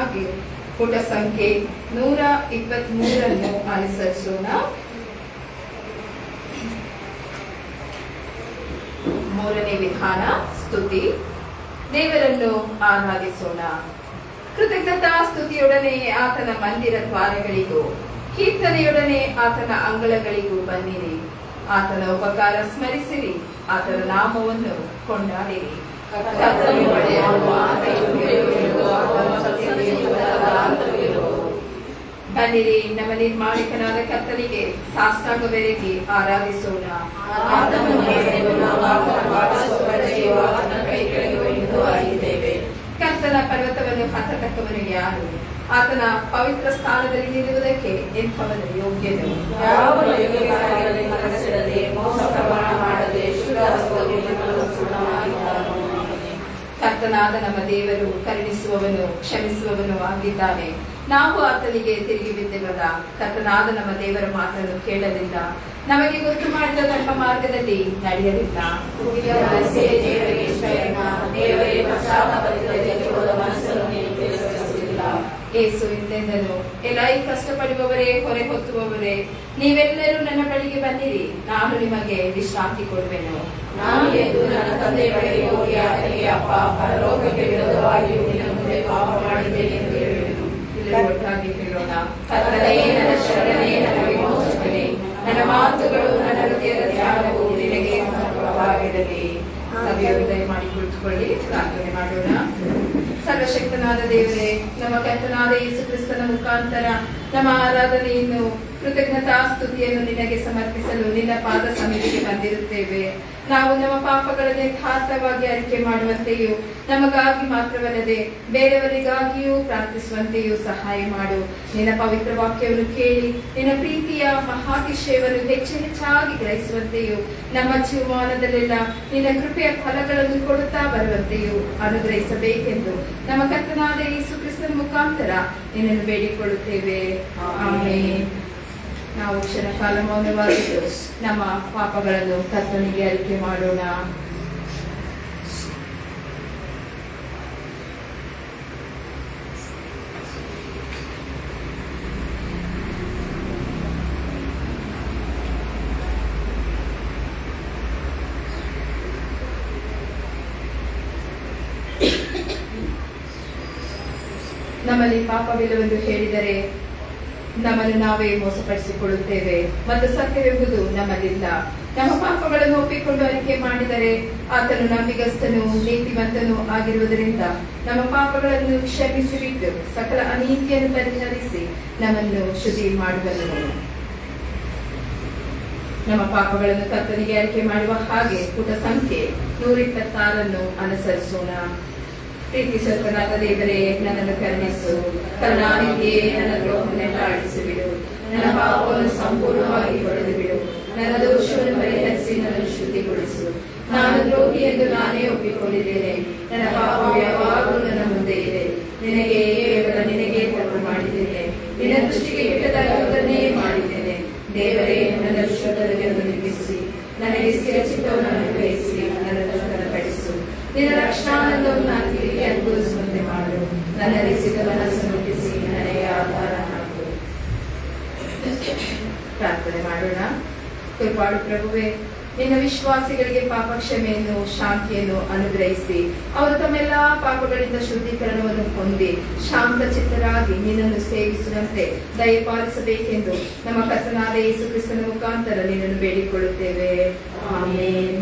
ಹಾಗೆ ಪುಟ ಸಂಖ್ಯೆ 123 ಅನುಸರಿಸೋಣ. ಮೂರನೇ ವಿಧಾನ ಸ್ತುತಿ. ದೇವರನ್ನು ಆರಾಧಿಸೋಣ. ಕೃತಜ್ಞತಾ ಸ್ತುತಿಯೊಡನೆ ಆತನ ಮಂದಿರ ದ್ವಾರಗಳಿಗೂ ಕೀರ್ತನೆಯೊಡನೆ ಆತನ ಅಂಗಳಗಳಿಗೂ ಬನ್ನಿರಿ. ಆತನ ಉಪಕಾರ ಸ್ಮರಿಸಿರಿ, ಆತನ ನಾಮವನ್ನು ಕೊಂಡಾಡಿರಿ. ಬನ್ನಿರಿ, ನಮ್ಮ ನಿರ್ಮಾಣಿಕನಾದ ಕರ್ತನಿಗೆ ಸಾಷ್ಟಾಂಗವೆರಗಿ ಆರಾಧಿಸೋಣ. ಕರ್ತನ ಪರ್ವತವನ್ನು ಹತ್ತತಕ್ಕವನು ಯಾರು? ಆತನ ಪವಿತ್ರ ಸ್ಥಾನದಲ್ಲಿ ನಿಲ್ಲುವುದಕ್ಕೆ ಎಂಥವನು ಯೋಗ್ಯನು? ಕರ್ತನಾದ ನಮ್ಮ ದೇವರು ಕರುಣಿಸುವವನು ಕ್ಷಮಿಸುವವನು ಆಗಿದ್ದಾನೆ. ನಾವು ಆತನಿಗೆ ತಿರುಗಿ ಬಿದ್ದೆವಲ್ಲ. ಕರ್ತನಾದ ನಮ್ಮ ದೇವರ ಮಾತನ್ನು ಕೇಳಲಿಲ್ಲ, ನಮಗೆ ಗೊತ್ತು ಮಾಡಿದ ಧರ್ಮ ಮಾರ್ಗದಲ್ಲಿ ನಡೆಯಲಿಲ್ಲ. ಏಸು ಇಂತೆಂದನು, ಎಲೈ ಕಷ್ಟಪಡುವವರೇ, ಹೊರೆ ಹೊತ್ತುವವರೇ, ನೀವೆಲ್ಲರೂ ನನ್ನ ಬಳಿಗೆ ಬನ್ನಿರಿ, ನಾನು ನಿಮಗೆ ವಿಶ್ರಾಂತಿ ಕೊಡುವೆನು. ನಾನು ಎದ್ದು ನನ್ನ ತಂದೆ ಬಳಿಗೆ ಹೋಗಿ ಆತನಿಗೆ, ಅಪ್ಪ, ಪರಲೋಕಕ್ಕೆ ವಿರೋಧವಾಗಿಯೂ ನಿನ್ನ ಮುಂದೆ ಪಾಪ ಮಾಡಿದ್ದೇನೆ ಎಂದು ಹೇಳುವೆನು. ಒಟ್ಟಾಗಿ ಹೇಳೋಣ. ಕರ್ತನೇ, ನನ್ನ ಶರಣನೇ, ನನ್ನ ವಿಮೋಚಕನೇ, ನನ್ನ ಮಾತುಗಳು, ನನ್ನ ಹೃದಯದ ಧ್ಯಾನವು ನಿನಗೆ ಸಮರ್ಪಣವಾಗಿರಲಿ. ಸಭೆಯ ಉದಯ ಮಾಡಿ ಕುಳಿತುಕೊಳ್ಳಿ, ಪ್ರಾರ್ಥನೆ ಮಾಡೋಣ. ಸರ್ವಶಕ್ತನಾದ ದೇವರೇ, ನಮ್ಮ ಕರ್ತನಾದ ಯೇಸು ಕ್ರಿಸ್ತನ ಮುಖಾಂತರ ನಮ್ಮ ಆರಾಧನೆಯನ್ನು, ಕೃತಜ್ಞತಾ ಸ್ತುತಿಯನ್ನು ನಿನಗೆ ಸಮರ್ಪಿಸಲು ನಿನ್ನ ಪಾದ ಸನ್ನಿಧಿಗೆ ಬಂದಿರುತ್ತೇವೆ. ನಾವು ನಮ್ಮ ಪಾಪಗಳನ್ನು ಯಥಾರ್ಥವಾಗಿ ಅರಿಕೆ ಮಾಡುವಂತೆಯೂ ನಮಗಾಗಿ ಮಾತ್ರವಲ್ಲದೆ ಬೇರೆಯವರಿಗಾಗಿಯೂ ಪ್ರಾರ್ಥಿಸುವಂತೆಯೂ ಸಹಾಯ ಮಾಡು. ನಿನ್ನ ಪವಿತ್ರ ವಾಕ್ಯವನ್ನು ಕೇಳಿ ನಿನ್ನ ಪ್ರೀತಿಯ ಮಹಾತಿಶಯವನ್ನು ಹೆಚ್ಚಾಗಿ ಗ್ರಹಿಸುವಂತೆಯೂ ನಮ್ಮ ಜೀವಮಾನದಲ್ಲೆಲ್ಲ ನಿನ್ನ ಕೃಪೆಯ ಫಲಗಳನ್ನು ಕೊಡುತ್ತಾ ಬರುವಂತೆಯೂ ಅನುಗ್ರಹಿಸಬೇಕೆಂದು ನಮ್ಮ ಕರ್ತನಾದ ಯೇಸು ಕ್ರಿಸ್ತನ ಮುಖಾಂತರ ನಿನ್ನನ್ನು ಬೇಡಿಕೊಳ್ಳುತ್ತೇವೆ. ಆಮೆನ್. ನಾವು ಕ್ಷಣಕಾಲ ಮೌನವಾಗಿದ್ದು ನಮ್ಮ ಪಾಪಗಳನ್ನು ಕರ್ತನಿಗೆ ಅರಿಕೆ ಮಾಡೋಣ. ನಮ್ಮಲ್ಲಿ ಪಾಪವಿಲ್ಲವೆಂದು ಹೇಳಿದರೆ ನಮ್ಮನ್ನು ನಾವೇ ಮೋಸಪಡಿಸಿಕೊಳ್ಳುತ್ತೇವೆ ಮತ್ತು ಸತ್ಯವೆಂಬುದು ನಮ್ಮಲ್ಲಿಲ್ಲ. ನಮ್ಮ ಪಾಪಗಳನ್ನು ಒಪ್ಪಿಕೊಂಡು ಅರಿಕೆ ಮಾಡಿದರೆ ಆತನು ನಂಬಿಗಸ್ತನು ನೀತಿವಂತನೂ ಆಗಿರುವುದರಿಂದ ನಮ್ಮ ಪಾಪಗಳನ್ನು ಕ್ಷಮಿಸಿಬಿಟ್ಟು ಸಕಲ ಅನೀತಿಯನ್ನು ಪರಿಹರಿಸಿ ನಮ್ಮನ್ನು ಶುದ್ಧಿ ಮಾಡುವನು. ನಮ್ಮ ಪಾಪಗಳನ್ನು ಕರ್ತನಿಗೆ ಅರಿಕೆ ಮಾಡುವ ಹಾಗೆ ಪುಟ ಸಂಖ್ಯೆ 126 ಅನುಸರಿಸೋಣ. ಪ್ರೀತಿ ಸ್ವಲ್ಪನಾದ ದೇವರೇ, ನನ್ನನ್ನು ಕರುಣಿಸು. ಕರುಣಾನಿಧಿಯೇ, ನನ್ನ ದ್ರೋಹವನ್ನೆಲ್ಲ ಅಳಿಸಿಬಿಡು. ನನ್ನ ಪಾಪವನ್ನು ಸಂಪೂರ್ಣವಾಗಿ ಹೊಡೆದು ಬಿಡು. ನನ್ನ ದೋಷವನ್ನು ಪರಿಹರಿಸಿ ನನ್ನನ್ನು ಶುದ್ಧಿಗೊಳಿಸು. ನಾನು ದ್ರೋಹಿ ಎಂದು ನಾನೇ ಒಪ್ಪಿಕೊಂಡಿದ್ದೇನೆ. ನನ್ನ ಪಾಪವು ಯಾವಾಗಲೂ ನನ್ನ ಮುಂದೆ ಇದೆ. ಕೇವಲ ನಿನಗೆ ತಪ್ಪು ಮಾಡಿದ್ದೇನೆ. ನಿನ್ನ ದೃಷ್ಟಿಗೆ ಕೆಟ್ಟದಾಗುವುದನ್ನೇ ಮಾಡಿದ್ದೇನೆ. ದೇವರೇ, ನನ್ನ ಶುದ್ಧತೆಯನ್ನು ನಿರ್ಮಿಸಿ ನನಗೆ ಸ್ಥಿರ ಚಿತ್ತವನ್ನು ಅನುಗ್ರಹಿಸಿ ನನ್ನನ್ನು ಬಲಪಡಿಸು. ನಿನ್ನ ರಕ್ಷಣಾನಂದವನ್ನು ನಾನು ತಿರುಗಿ ಅನುಭವಿಸುವಂತೆ ಮಾಡು. ನನ್ನ ರಿಸಿದ ಮನಸ್ಸನ್ನು ಹುಟ್ಟಿಸಿ ನನಗೆ ಆಧಾರ ಹಾಕು. ಪ್ರಾರ್ಥನೆ ಮಾಡೋಣ. ಕೃಪಾಳು ಪ್ರಭುವೇ, ನಿನ್ನ ವಿಶ್ವಾಸಿಗಳಿಗೆ ಪಾಪ ಕ್ಷಮೆಯನ್ನು, ಶಾಂತಿಯನ್ನು ಅನುಗ್ರಹಿಸಿ ಅವರು ತಮ್ಮೆಲ್ಲಾ ಪಾಪಗಳಿಂದ ಶುದ್ಧೀಕರಣವನ್ನು ಹೊಂದಿ ಶಾಂತ ಚಿತ್ತರಾಗಿ ನಿನ್ನನ್ನು ಸೇವಿಸುವಂತೆ ದಯಪಾಲಿಸಬೇಕೆಂದು ನಮ್ಮ ಕರ್ತನಾದ ಯೇಸು ಕ್ರಿಸ್ತನ ಮುಖಾಂತರ ನಿನ್ನನ್ನು ಬೇಡಿಕೊಳ್ಳುತ್ತೇವೆ. ಆಮೆನ್.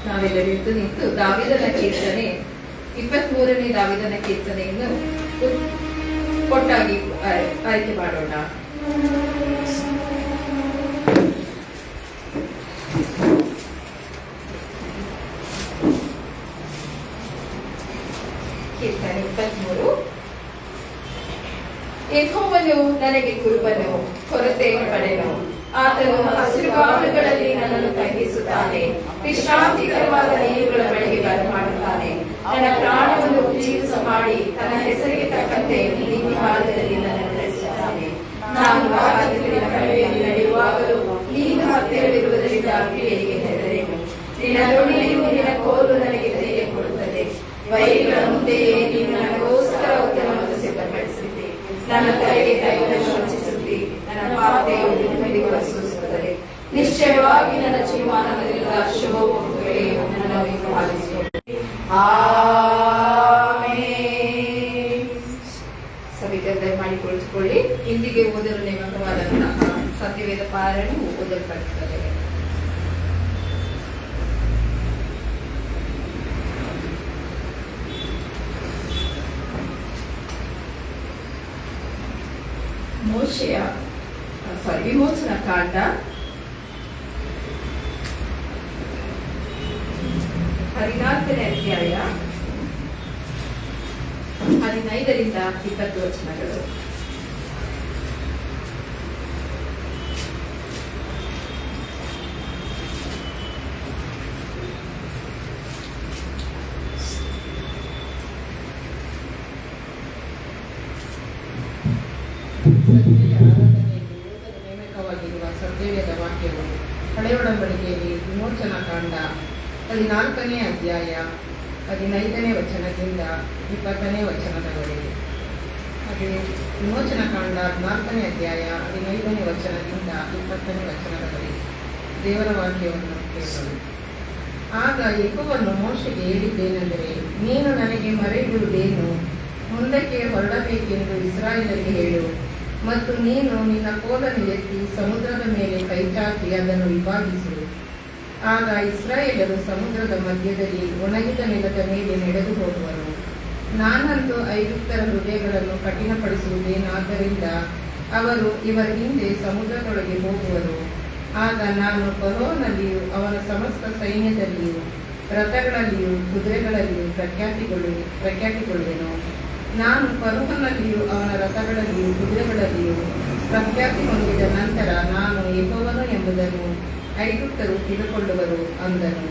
ನಾವೆಲ್ಲರೂ ನಿಂತು ದಾವೀದನ ಕೀರ್ತನೆ 23ನೇ ದಾವೀದನ ಕೀರ್ತನೆಯನ್ನು ಒಟ್ಟಾಗಿ ಆಯ್ಕೆ ಮಾಡೋಣ. ಕೀರ್ತನೆ 23. ಯೆಹೋವನು ನನಗೆ ಕುರುಬನು, ಕೊರತೆ ಪಡೆನು. ಆತನು ಹಸಿರುಗಾವಲುಗಳಲ್ಲಿ ನನ್ನನ್ನು ತಂಗಿಸುತ್ತಾನೆ. ವಿಶ್ರಾಂತಿಕರವಾದ ನೀರುಗಳ ಬಳಿಗೆ ಬರಮಾಡುತ್ತಾನೆ. ನನ್ನ ಪ್ರಾಣವನ್ನು ಜೀವಿಸ ಮಾಡಿ ತನ್ನ ಹೆಸರಿಗೆ ತಕ್ಕಂತೆ ನೀತಿ ಮಾರ್ಗದಲ್ಲಿ ನನ್ನನ್ನು ನಡೆಸುತ್ತಾನೆ. ನಾನು ಕಡಲಿನ ಕಣಿವೆಯಲ್ಲಿ ನಡೆಯುವಾಗಲೂ ನೀನು ಹತ್ತಿರವೇ ಕಿವಿಯರಿಗೆ ಹೆದರೇನು. ನಿನ್ನ ನುಡಿಯು ನಿನ್ನ ಕೋಲು ನನಗೆ ಧೈರ್ಯ ಕೊಡುತ್ತದೆ. ವೈರಿಗಳ ಮುಂದೆಯೇ ನೀನು ನನಗೋಸ್ಕರ ಉತ್ತರವನ್ನು ಸಿದ್ಧಪಡಿಸಿದ್ದೆ. ನನ್ನ ತಲೆಗೆ ತೈಲವನ್ನು ರಚಿಸುತ್ತಿ, ನನ್ನ ಪಾಪೆಯು ನೆಮ್ಮದಿಗೊಳಿಸುತ್ತದೆ. ನಿಶ್ಚಯವಾಗಿ ನನ್ನ ಜೀವನದಲ್ಲಿರುವ ಶುಭವು ಬೆಳೆಯು ನನ್ನನ್ನು ಪಾಲಿಸುತ್ತದೆ. ಆಮೆನ್. ಸವಿತಾ ದಯಮಾಡಿ ಕುಳಿತುಕೊಳ್ಳಿ. ಇಂದಿಗೆ ಓದಲು ನೇಮಕವಾದಂತಹ ಸತ್ಯವೇದ ಪಾರಾಯಣವು ಓದಲ್ಪಡುತ್ತದೆ. ವಿಮೋಚನಾ ಕಾಂಡ 14ನೇ ಅಧ್ಯಾಯ 15ರಿಂದ 20 ವಚನಗಳು. ನೇಮಕವಾಗಿರುವ ಸತ್ಯವೇದ ವಾಕ್ಯವು ಹಳೆಯ ಒಡಂಬಡಿಕೆಯಲ್ಲಿ ವಿಮೋಚನಾ ಕಾಂಡ 14ನೇ ಅಧ್ಯಾಯ 15ನೇ ವಚನದಿಂದ 20ನೇ ವಚನದವರೆಗೆ. ಅದೇ ವಿಮೋಚನಾ ಕಾಂಡ 14ನೇ ಅಧ್ಯಾಯ 15ನೇ ವಚನದಿಂದ 20ನೇ ವಚನದವರೆಗೆ ದೇವರ ವಾಕ್ಯವನ್ನು ಕೇಳೋಣ. ಆಗ ಯೆಹೋವನು ಮೋಶೆಗೆ ಹೇಳಿದ್ದೇನೆಂದರೆ, ನೀನು ನನಗೆ ಮರೆಯುವುದೇನು? ಮುಂದಕ್ಕೆ ಹೊರಡಬೇಕೆಂದು ಇಸ್ರಾಯೇಲರಿಗೆ ಹೇಳು. ಮತ್ತು ನೀನು ನಿನ್ನ ಕೋಲನ್ನು ಎತ್ತಿ ಸಮುದ್ರದ ಮೇಲೆ ಕೈಚಾಚಿ ಅದನ್ನು ವಿಭಾಗಿಸು. ಆಗ ಇಸ್ರಾಯೇಲರು ಸಮುದ್ರದ ಮಧ್ಯದಲ್ಲಿ ಒಣಗಿದ ನೆಲದ ಮೇಲೆ ನಡೆದು ಹೋಗುವರು. ನಾನಂತೂ ಐಗುಪ್ತರ ಹೃದಯಗಳನ್ನು ಕಠಿಣಪಡಿಸುವುದೇನಾದ್ದರಿಂದ ಅವರು ಇವರ ಹಿಂದೆ ಸಮುದ್ರದೊಳಗೆ ಹೋಗುವರು. ಆಗ ನಾನು ಫರೋಹನಲ್ಲಿಯೂ ಅವನ ಸಮಸ್ತ ಸೈನ್ಯದಲ್ಲಿಯೂ ರಥಗಳಲ್ಲಿಯೂ ಕುದುರೆಗಳಲ್ಲಿಯೂ ಪ್ರಖ್ಯಾತಿಗೊಳ್ಳುವೆನು. ನಾನು ಫರೋಹನಲ್ಲಿಯೂ ಅವನ ರಥಗಳಲ್ಲಿಯೂ ಕುದುರೆಗಳಲ್ಲಿಯೂ ಪ್ರಖ್ಯಾತಿ ಹೊಂದಿದ ನಂತರ ನಾನು ಯೆಹೋವನು ಎಂಬುದನ್ನು ಐಗುಪ್ತರು ತಿಳಿದುಕೊಳ್ಳುವರು ಅಂದನು.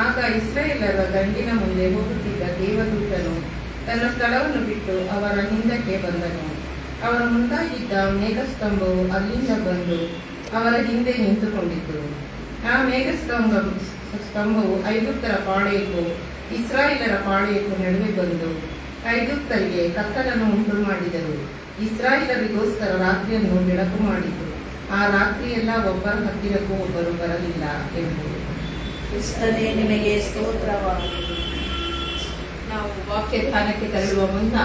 ಆಗ ಇಸ್ರಾಯೇಲರ ದಂಡಿನ ಮುಂದೆ ಹೋಗುತ್ತಿದ್ದ ದೇವದೂತನು ತನ್ನ ಸ್ಥಳವನ್ನು ಬಿಟ್ಟು ಅವರ ಹಿಂದಕ್ಕೆ ಬಂದನು. ಅವರ ಮುಂದಾಗಿದ್ದ ಮೇಘಸ್ತಂಭವು ಅಲ್ಲಿಂದ ಬಂದು ಅವರ ಹಿಂದೆ ನಿಂತುಕೊಂಡಿತು. ಆ ಮೇಘಸ್ತಂಭವು ಐಗುಪ್ತರ ಪಾಳೆಯಕ್ಕೂ ಇಸ್ರಾಯೇಲರ ಪಾಳೆಯಕ್ಕೂ ನಡುವೆ ಬಂದು ಐಗುಪ್ತರಿಗೆ ಕತ್ತಲನ್ನು ಉಂಟು ಮಾಡಿದರು. ಇಸ್ರಾಯೇಲರಿಗೋಸ್ಕರ ರಾತ್ರಿಯನ್ನು ಬೆಳಕು ಮಾಡಿತು. ಆ ರಾತ್ರಿಯೆಲ್ಲ ಒಬ್ಬರ ಹತ್ತಿರಕ್ಕೂ ಒಬ್ಬರು ಬರಲಿಲ್ಲ ಎಂಬುದು. ಕ್ರಿಸ್ತನೇ ನಿಮಗೆ ಸ್ತೋತ್ರವಾಗಲಿ. ನಾವು ವಾಕ್ಯ ಧ್ಯಾನಕ್ಕೆ ತೆರಳುವ ಮುನ್ನ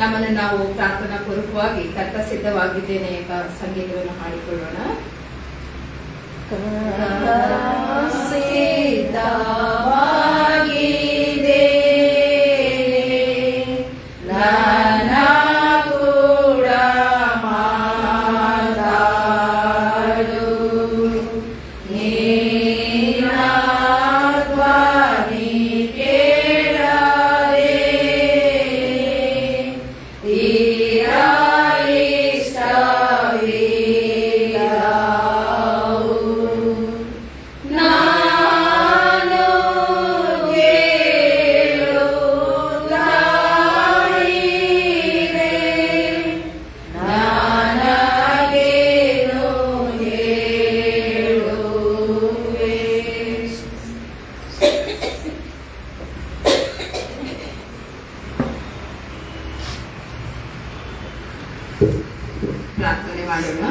ನಮ್ಮನ್ನು ನಾವು ಪ್ರಾರ್ಥನಾ ಪೂರ್ವಕವಾಗಿ ಕರ್ತ ಸಿದ್ಧವಾಗಿದ್ದೇನೆ ಎಂಬ ಸಂಗೀತವನ್ನು ಹಾಡಿಕೊಳ್ಳೋಣ. ಸಿದ್ಧವಾಗಿದೆ ನನ್ನ ಕೂಡ ಮಾತಾಡು, ನಿನ್ನ ಧ್ವನಿ ಕೇಳದೆ ಪ್ರಾರ್ಥನೆ ಮಾಡೋಣ.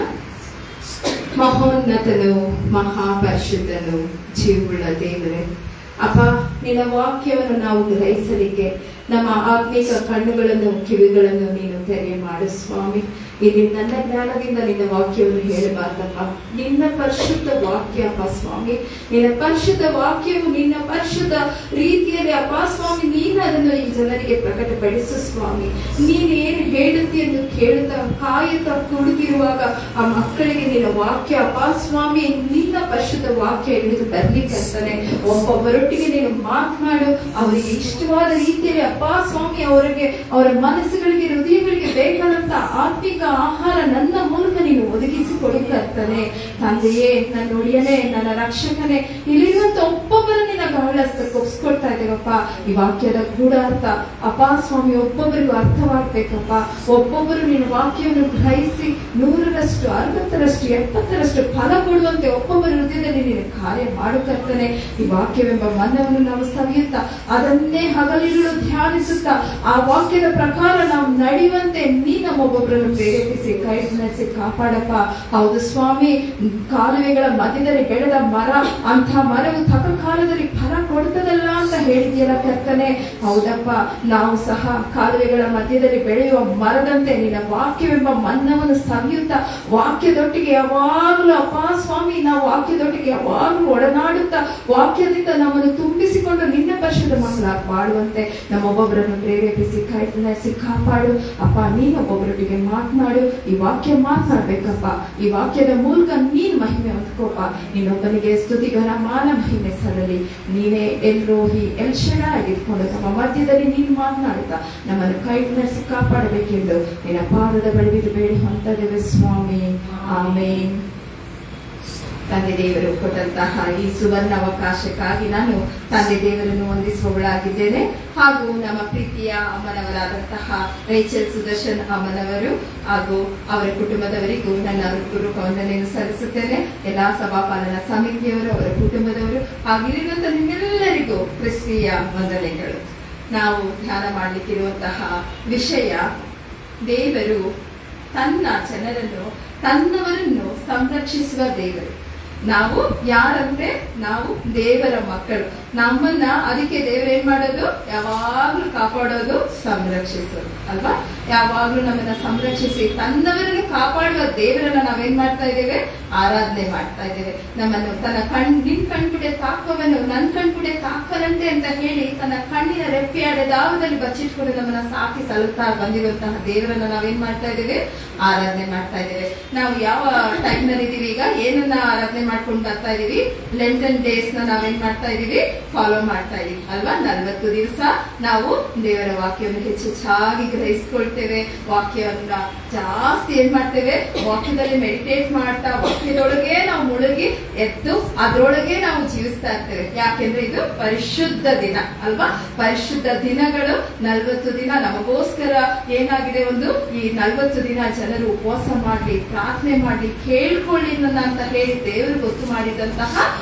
ಮಹೋನ್ನತನು ಮಹಾಪರಿಶುದ್ಧನು ಜೀವವುಳ್ಳ ದೇವರೇ, ಅಪ್ಪ, ನಿನ್ನ ವಾಕ್ಯವನ್ನು ನಾವು ಗ್ರಹಿಸಲಿಕ್ಕೆ ನಮ್ಮ ಆತ್ಮಿಕ ಕಣ್ಣುಗಳನ್ನು ಕಿವಿಗಳನ್ನು ನೀನು ತೆರೆ ಮಾಡು ಸ್ವಾಮಿ. ಇಲ್ಲಿ ನನ್ನ ಜ್ಞಾನದಿಂದ ನಿನ್ನ ವಾಕ್ಯವನ್ನು ಹೇಳಬಾರ್ದಪ್ಪ. ನಿನ್ನ ಪರಿಶುದ್ಧ ವಾಕ್ಯ ಅಪ್ಪ ಸ್ವಾಮಿ, ನಿನ್ನ ಪರಿಶುದ್ಧ ವಾಕ್ಯವು ನಿನ್ನ ಪರಿಶುದ್ಧ ರೀತಿಯಲ್ಲಿ ಅಪ್ಪ ಸ್ವಾಮಿ ನೀನು ಅದನ್ನು ಈ ಜನರಿಗೆ ಪ್ರಕಟಪಡಿಸು ಸ್ವಾಮಿ. ನೀನು ಏನು ಹೇಳುತ್ತಿ ಎಂದು ಕೇಳುತ್ತಾ ಕಾಯುತ್ತಾ ಕುಳಿತಿರುವಾಗ ಆ ಮಕ್ಕಳಿಗೆ ನಿನ್ನ ವಾಕ್ಯ ಅಪ್ಪ ಸ್ವಾಮಿ ನಿನ್ನ ಪರಿಶುದ್ಧ ವಾಕ್ಯ ಹಿಡಿದು ಬರ್ಲಿಕ್ಕೆ ಒಬ್ಬೊಬ್ಬರೊಟ್ಟಿಗೆ ನೀನು ಮಾತನಾಡು. ಅವರಿಗೆ ಇಷ್ಟವಾದ ರೀತಿಯಲ್ಲಿ ಅಪ್ಪ ಸ್ವಾಮಿ ಅವರ ಮನಸ್ಸುಗಳಿಗೆ ಹೃದಯಗಳಿಗೆ ಬೇಕಾದಂತ ಆತ್ಮಿಕ ಆಹಾರ ನನ್ನ ಮೂಲಕ ನೀನು ಒದಗಿಸಿ ಕೊಡುತ್ತಾನೆ ತಂದೆಯೇ. ನನ್ನ ಒಡೆಯನೇ, ನನ್ನ ರಕ್ಷಕನೇ, ಇಲ್ಲಿರುವಂತ ಒಬ್ಬೊಬ್ಬರ ನಿನ್ನ ಬಹಳಷ್ಟು ಒಪ್ಸ್ಕೊಡ್ತಾ ಇದ್ದೇವಪ್ಪ. ಈ ವಾಕ್ಯದ ಗೂಢಾರ್ಥ ಅಪ್ಪ ಸ್ವಾಮಿ ಒಬ್ಬೊಬ್ಬರಿಗೂ ಅರ್ಥವಾಗ್ಬೇಕಪ್ಪ. ಒಬ್ಬೊಬ್ಬರು ನಿನ್ನ ವಾಕ್ಯವನ್ನು ಗ್ರಹಿಸಿ 100ರಷ್ಟು 60ರಷ್ಟು 70ರಷ್ಟು ಫಲ ಕೊಡುವಂತೆ ಒಬ್ಬೊಬ್ಬರ ಹೃದಯದಲ್ಲಿ ನೀನು ಕಾರ್ಯ ಮಾಡುತ್ತರ್ತಾನೆ. ಈ ವಾಕ್ಯವೆಂಬ ಮನ್ನವನ್ನು ನಾವು ಸವಿಯುತ್ತಾ ಅದನ್ನೇ ಹಗಲಿರುಳು ಧ್ಯಾನಿಸುತ್ತಾ ಆ ವಾಕ್ಯದ ಪ್ರಕಾರ ನಾವು ನಡೆಯುವಂತೆ ನೀ ನಮ್ಮೊಬ್ಬೊಬ್ಬರನ್ನು ಪ್ರೇರೇಪಿಸಿ ಕೈ ನಡೆಸಿ ಕಾಪಾಡಪ್ಪ. ಹೌದು ಸ್ವಾಮಿ, ಕಾಲುವೆಗಳ ಮಧ್ಯದಲ್ಲಿ ಬೆಳೆದ ಮರ, ಅಂಥ ಮರವು ತಕ್ಕ ಕಾಲದಲ್ಲಿ ಫಲ ಕೊಡ್ತದಲ್ಲ ಅಂತ ಹೇಳಿದ್ಯಲ್ಲ ಕರ್ತನೆ. ಹೌದಪ್ಪ, ನಾವು ಸಹ ಕಾಲುವೆಗಳ ಮಧ್ಯದಲ್ಲಿ ಬೆಳೆಯುವ ಮರದಂತೆ ನಿನ್ನ ವಾಕ್ಯವೆಂಬ ಮನ್ನವನ್ನು ಸವಿಯುತ್ತಾ ವಾಕ್ಯದೊಟ್ಟಿಗೆ ಯಾವಾಗಲೂ ಅಪ್ಪ ಸ್ವಾಮಿ ನಾವು ವಾಕ್ಯದೊಟ್ಟಿಗೆ ಯಾವಾಗಲೂ ಒಡನಾಡುತ್ತಾ ವಾಕ್ಯದಿಂದ ನಮ್ಮನ್ನು ತುಂಬಿಸಿಕೊಂಡು ನಿನ್ನ ಪರಿಶುದ್ಧ ಮಕ್ಕಳಾಗಿ ಬಾಳುವಂತೆ ನಮ್ಮೊಬ್ಬೊಬ್ಬರನ್ನು ಪ್ರೇರೇಪಿಸಿ ಕೈ ನಡೆಸಿ ಕಾಪಾಡು ಅಪ್ಪ. ನೀನೊಬ್ಬೊಬ್ಬರೊಟ್ಟಿಗೆ ಮಾತನಾಡು. ಈ ವಾಕ್ಯ ಮಾತನಾಡ್ಬೇಕಪ್ಪ. ಈ ವಾಕ್ಯದ ಮೂಲಕ ನೀನ್ ಮಹಿಮೆ ಹೊಂದ್ಕೋಪ. ನೀನೊಬ್ಬನಿಗೆ ಸ್ತುತಿಗರ ಮಾನ ಮಹಿಮೆ ಸಲ್ಲಲಿ. ನೀನೇ ಎಲ್ರೋಹಿ ಎಲ್ ಶಡಾಯ್ ಆಗಿದ್ಕೊಂಡು ನಮ್ಮ ಮಧ್ಯದಲ್ಲಿ ನೀನು ಮಾತನಾಡುತ್ತಾ ನಮ್ಮನ್ನು ಕೈ ನಡೆಸಿ ಕಾಪಾಡಬೇಕೆಂದು ನಿನ್ನ ಪಾದದ ಬಳಿ ಬಿದ್ದು ಬೇಡಿ ಹೊಂದಿದ್ದೇವೆ ಸ್ವಾಮಿ. ಆಮೇನ್. ತಂದೆ ದೇವರು ಕೊಟ್ಟಂತಹ ಈ ಸುವರ್ಣ ಅವಕಾಶಕ್ಕಾಗಿ ನಾನು ತಂದೆ ದೇವರನ್ನು ವಂದಿಸುವವಳಾಗಿದ್ದೇನೆ. ಹಾಗೂ ನಮ್ಮ ಪ್ರೀತಿಯ ಅಮ್ಮನವರಾದಂತಹ ರೇಚಲ್ ಸುದರ್ಶನ್ ಅಮ್ಮನವರು ಹಾಗೂ ಅವರ ಕುಟುಂಬದವರಿಗೂ ನನ್ನ ಹೃತ್ಪೂರ್ವಕ ವಂದನೆಯನ್ನು ಸಲ್ಲಿಸುತ್ತೇನೆ. ಎಲ್ಲಾ ಸಭಾಪಾಲನಾ ಸಮಿತಿಯವರು, ಅವರ ಕುಟುಂಬದವರು ಹಾಗೂ ಇಲ್ಲಿರುವಂತಹ ನಿಮ್ಮೆಲ್ಲರಿಗೂ ಕ್ರಿಸ್ತಿಯ ವಂದನೆಗಳು. ನಾವು ಧ್ಯಾನ ಮಾಡಲಿಕ್ಕಿರುವಂತಹ ವಿಷಯ, ದೇವರು ತನ್ನ ಜನರನ್ನು, ತನ್ನವರನ್ನು ಸಂರಕ್ಷಿಸುವ ದೇವರು. ನಾವು ಯಾರಂತೆ? ನಾವು ದೇವರ ಮಕ್ಕಳು. ನಮ್ಮನ್ನ ಅದಕ್ಕೆ ದೇವರು ಏನ್ ಮಾಡೋದು? ಯಾವಾಗ್ಲೂ ಕಾಪಾಡೋದು, ಸಂರಕ್ಷಿಸೋದು ಅಲ್ವಾ? ಯಾವಾಗ್ಲೂ ನಮ್ಮನ್ನ ಸಂರಕ್ಷಿಸಿ ತನ್ನವರನ್ನು ಕಾಪಾಡುವ ದೇವರನ್ನ ನಾವೇನ್ ಮಾಡ್ತಾ ಇದ್ದೇವೆ? ಆರಾಧನೆ ಮಾಡ್ತಾ ಇದ್ದೇವೆ. ನಮ್ಮನ್ನು ತನ್ನ ನಿನ್ ಕಣ್ಕುಡೆ ತಾಕವನ್ನು ನನ್ ಕಣ್ಕುಡೆ ತಾಕನಂತೆ ಅಂತ ಹೇಳಿ ತನ್ನ ಕಣ್ಣಿನ ರೆಪ್ಪೆಯಾದ ದಾವದಲ್ಲಿ ಬಚ್ಚಿಟ್ಕೊಂಡು ನಮ್ಮನ್ನ ಸಾಕಿ ಸಲುತ್ತಾ ಬಂದಿರುವಂತಹ ದೇವರನ್ನ ನಾವೇನ್ ಮಾಡ್ತಾ ಇದ್ದೇವೆ? ಆರಾಧನೆ ಮಾಡ್ತಾ ಇದ್ದೇವೆ. ನಾವು ಯಾವ ಟೈಮ್ ನಲ್ಲಿ ಇದೀವಿ ಈಗ? ಏನನ್ನ ಆರಾಧನೆ ಮಾಡ್ಕೊಂಡು ಬರ್ತಾ ಇದೀವಿ? ಲೆಂಟನ್ ಡೇಸ್ ನ ನಾವೇನ್ ಮಾಡ್ತಾ ಇದೀವಿ? ಫಾಲೋ ಮಾಡ್ತಾ ಇದೀವಿ ಅಲ್ವಾ? 40 ದಿವಸ ನಾವು ದೇವರ ವಾಕ್ಯವನ್ನು ಹೆಚ್ಚಾಗಿ ಗ್ರಹಿಸ್ಕೊಳ್ತೇವೆ. ವಾಕ್ಯವನ್ನ ಜಾಸ್ತಿ ಏನ್ ಮಾಡ್ತೇವೆ? ವಾಕ್ಯದಲ್ಲಿ ಮೆಡಿಟೇಟ್ ಮಾಡ್ತಾ ವಾಕ್ಯದೊಳಗೆ ನಾವು ಮುಳುಗಿ ಎದ್ದು ಅದರೊಳಗೆ ನಾವು ಜೀವಿಸ್ತಾ ಇರ್ತೇವೆ. ಯಾಕೆಂದ್ರೆ ಇದು ಪರಿಶುದ್ಧ ದಿನ ಅಲ್ವಾ? ಪರಿಶುದ್ಧ ದಿನಗಳು 40 ದಿನ ನಮಗೋಸ್ಕರ ಏನಾಗಿದೆ? ಈ 40 ದಿನ ಜನರು ಉಪವಾಸ ಮಾಡ್ಲಿ, ಪ್ರಾರ್ಥನೆ ಮಾಡ್ಲಿ, ಕೇಳ್ಕೊಳ್ಳಿ ಅಂತ ಹೇಳಿ ದೇವರು ಗೊತ್ತು ಮಾಡಿದಂತಹ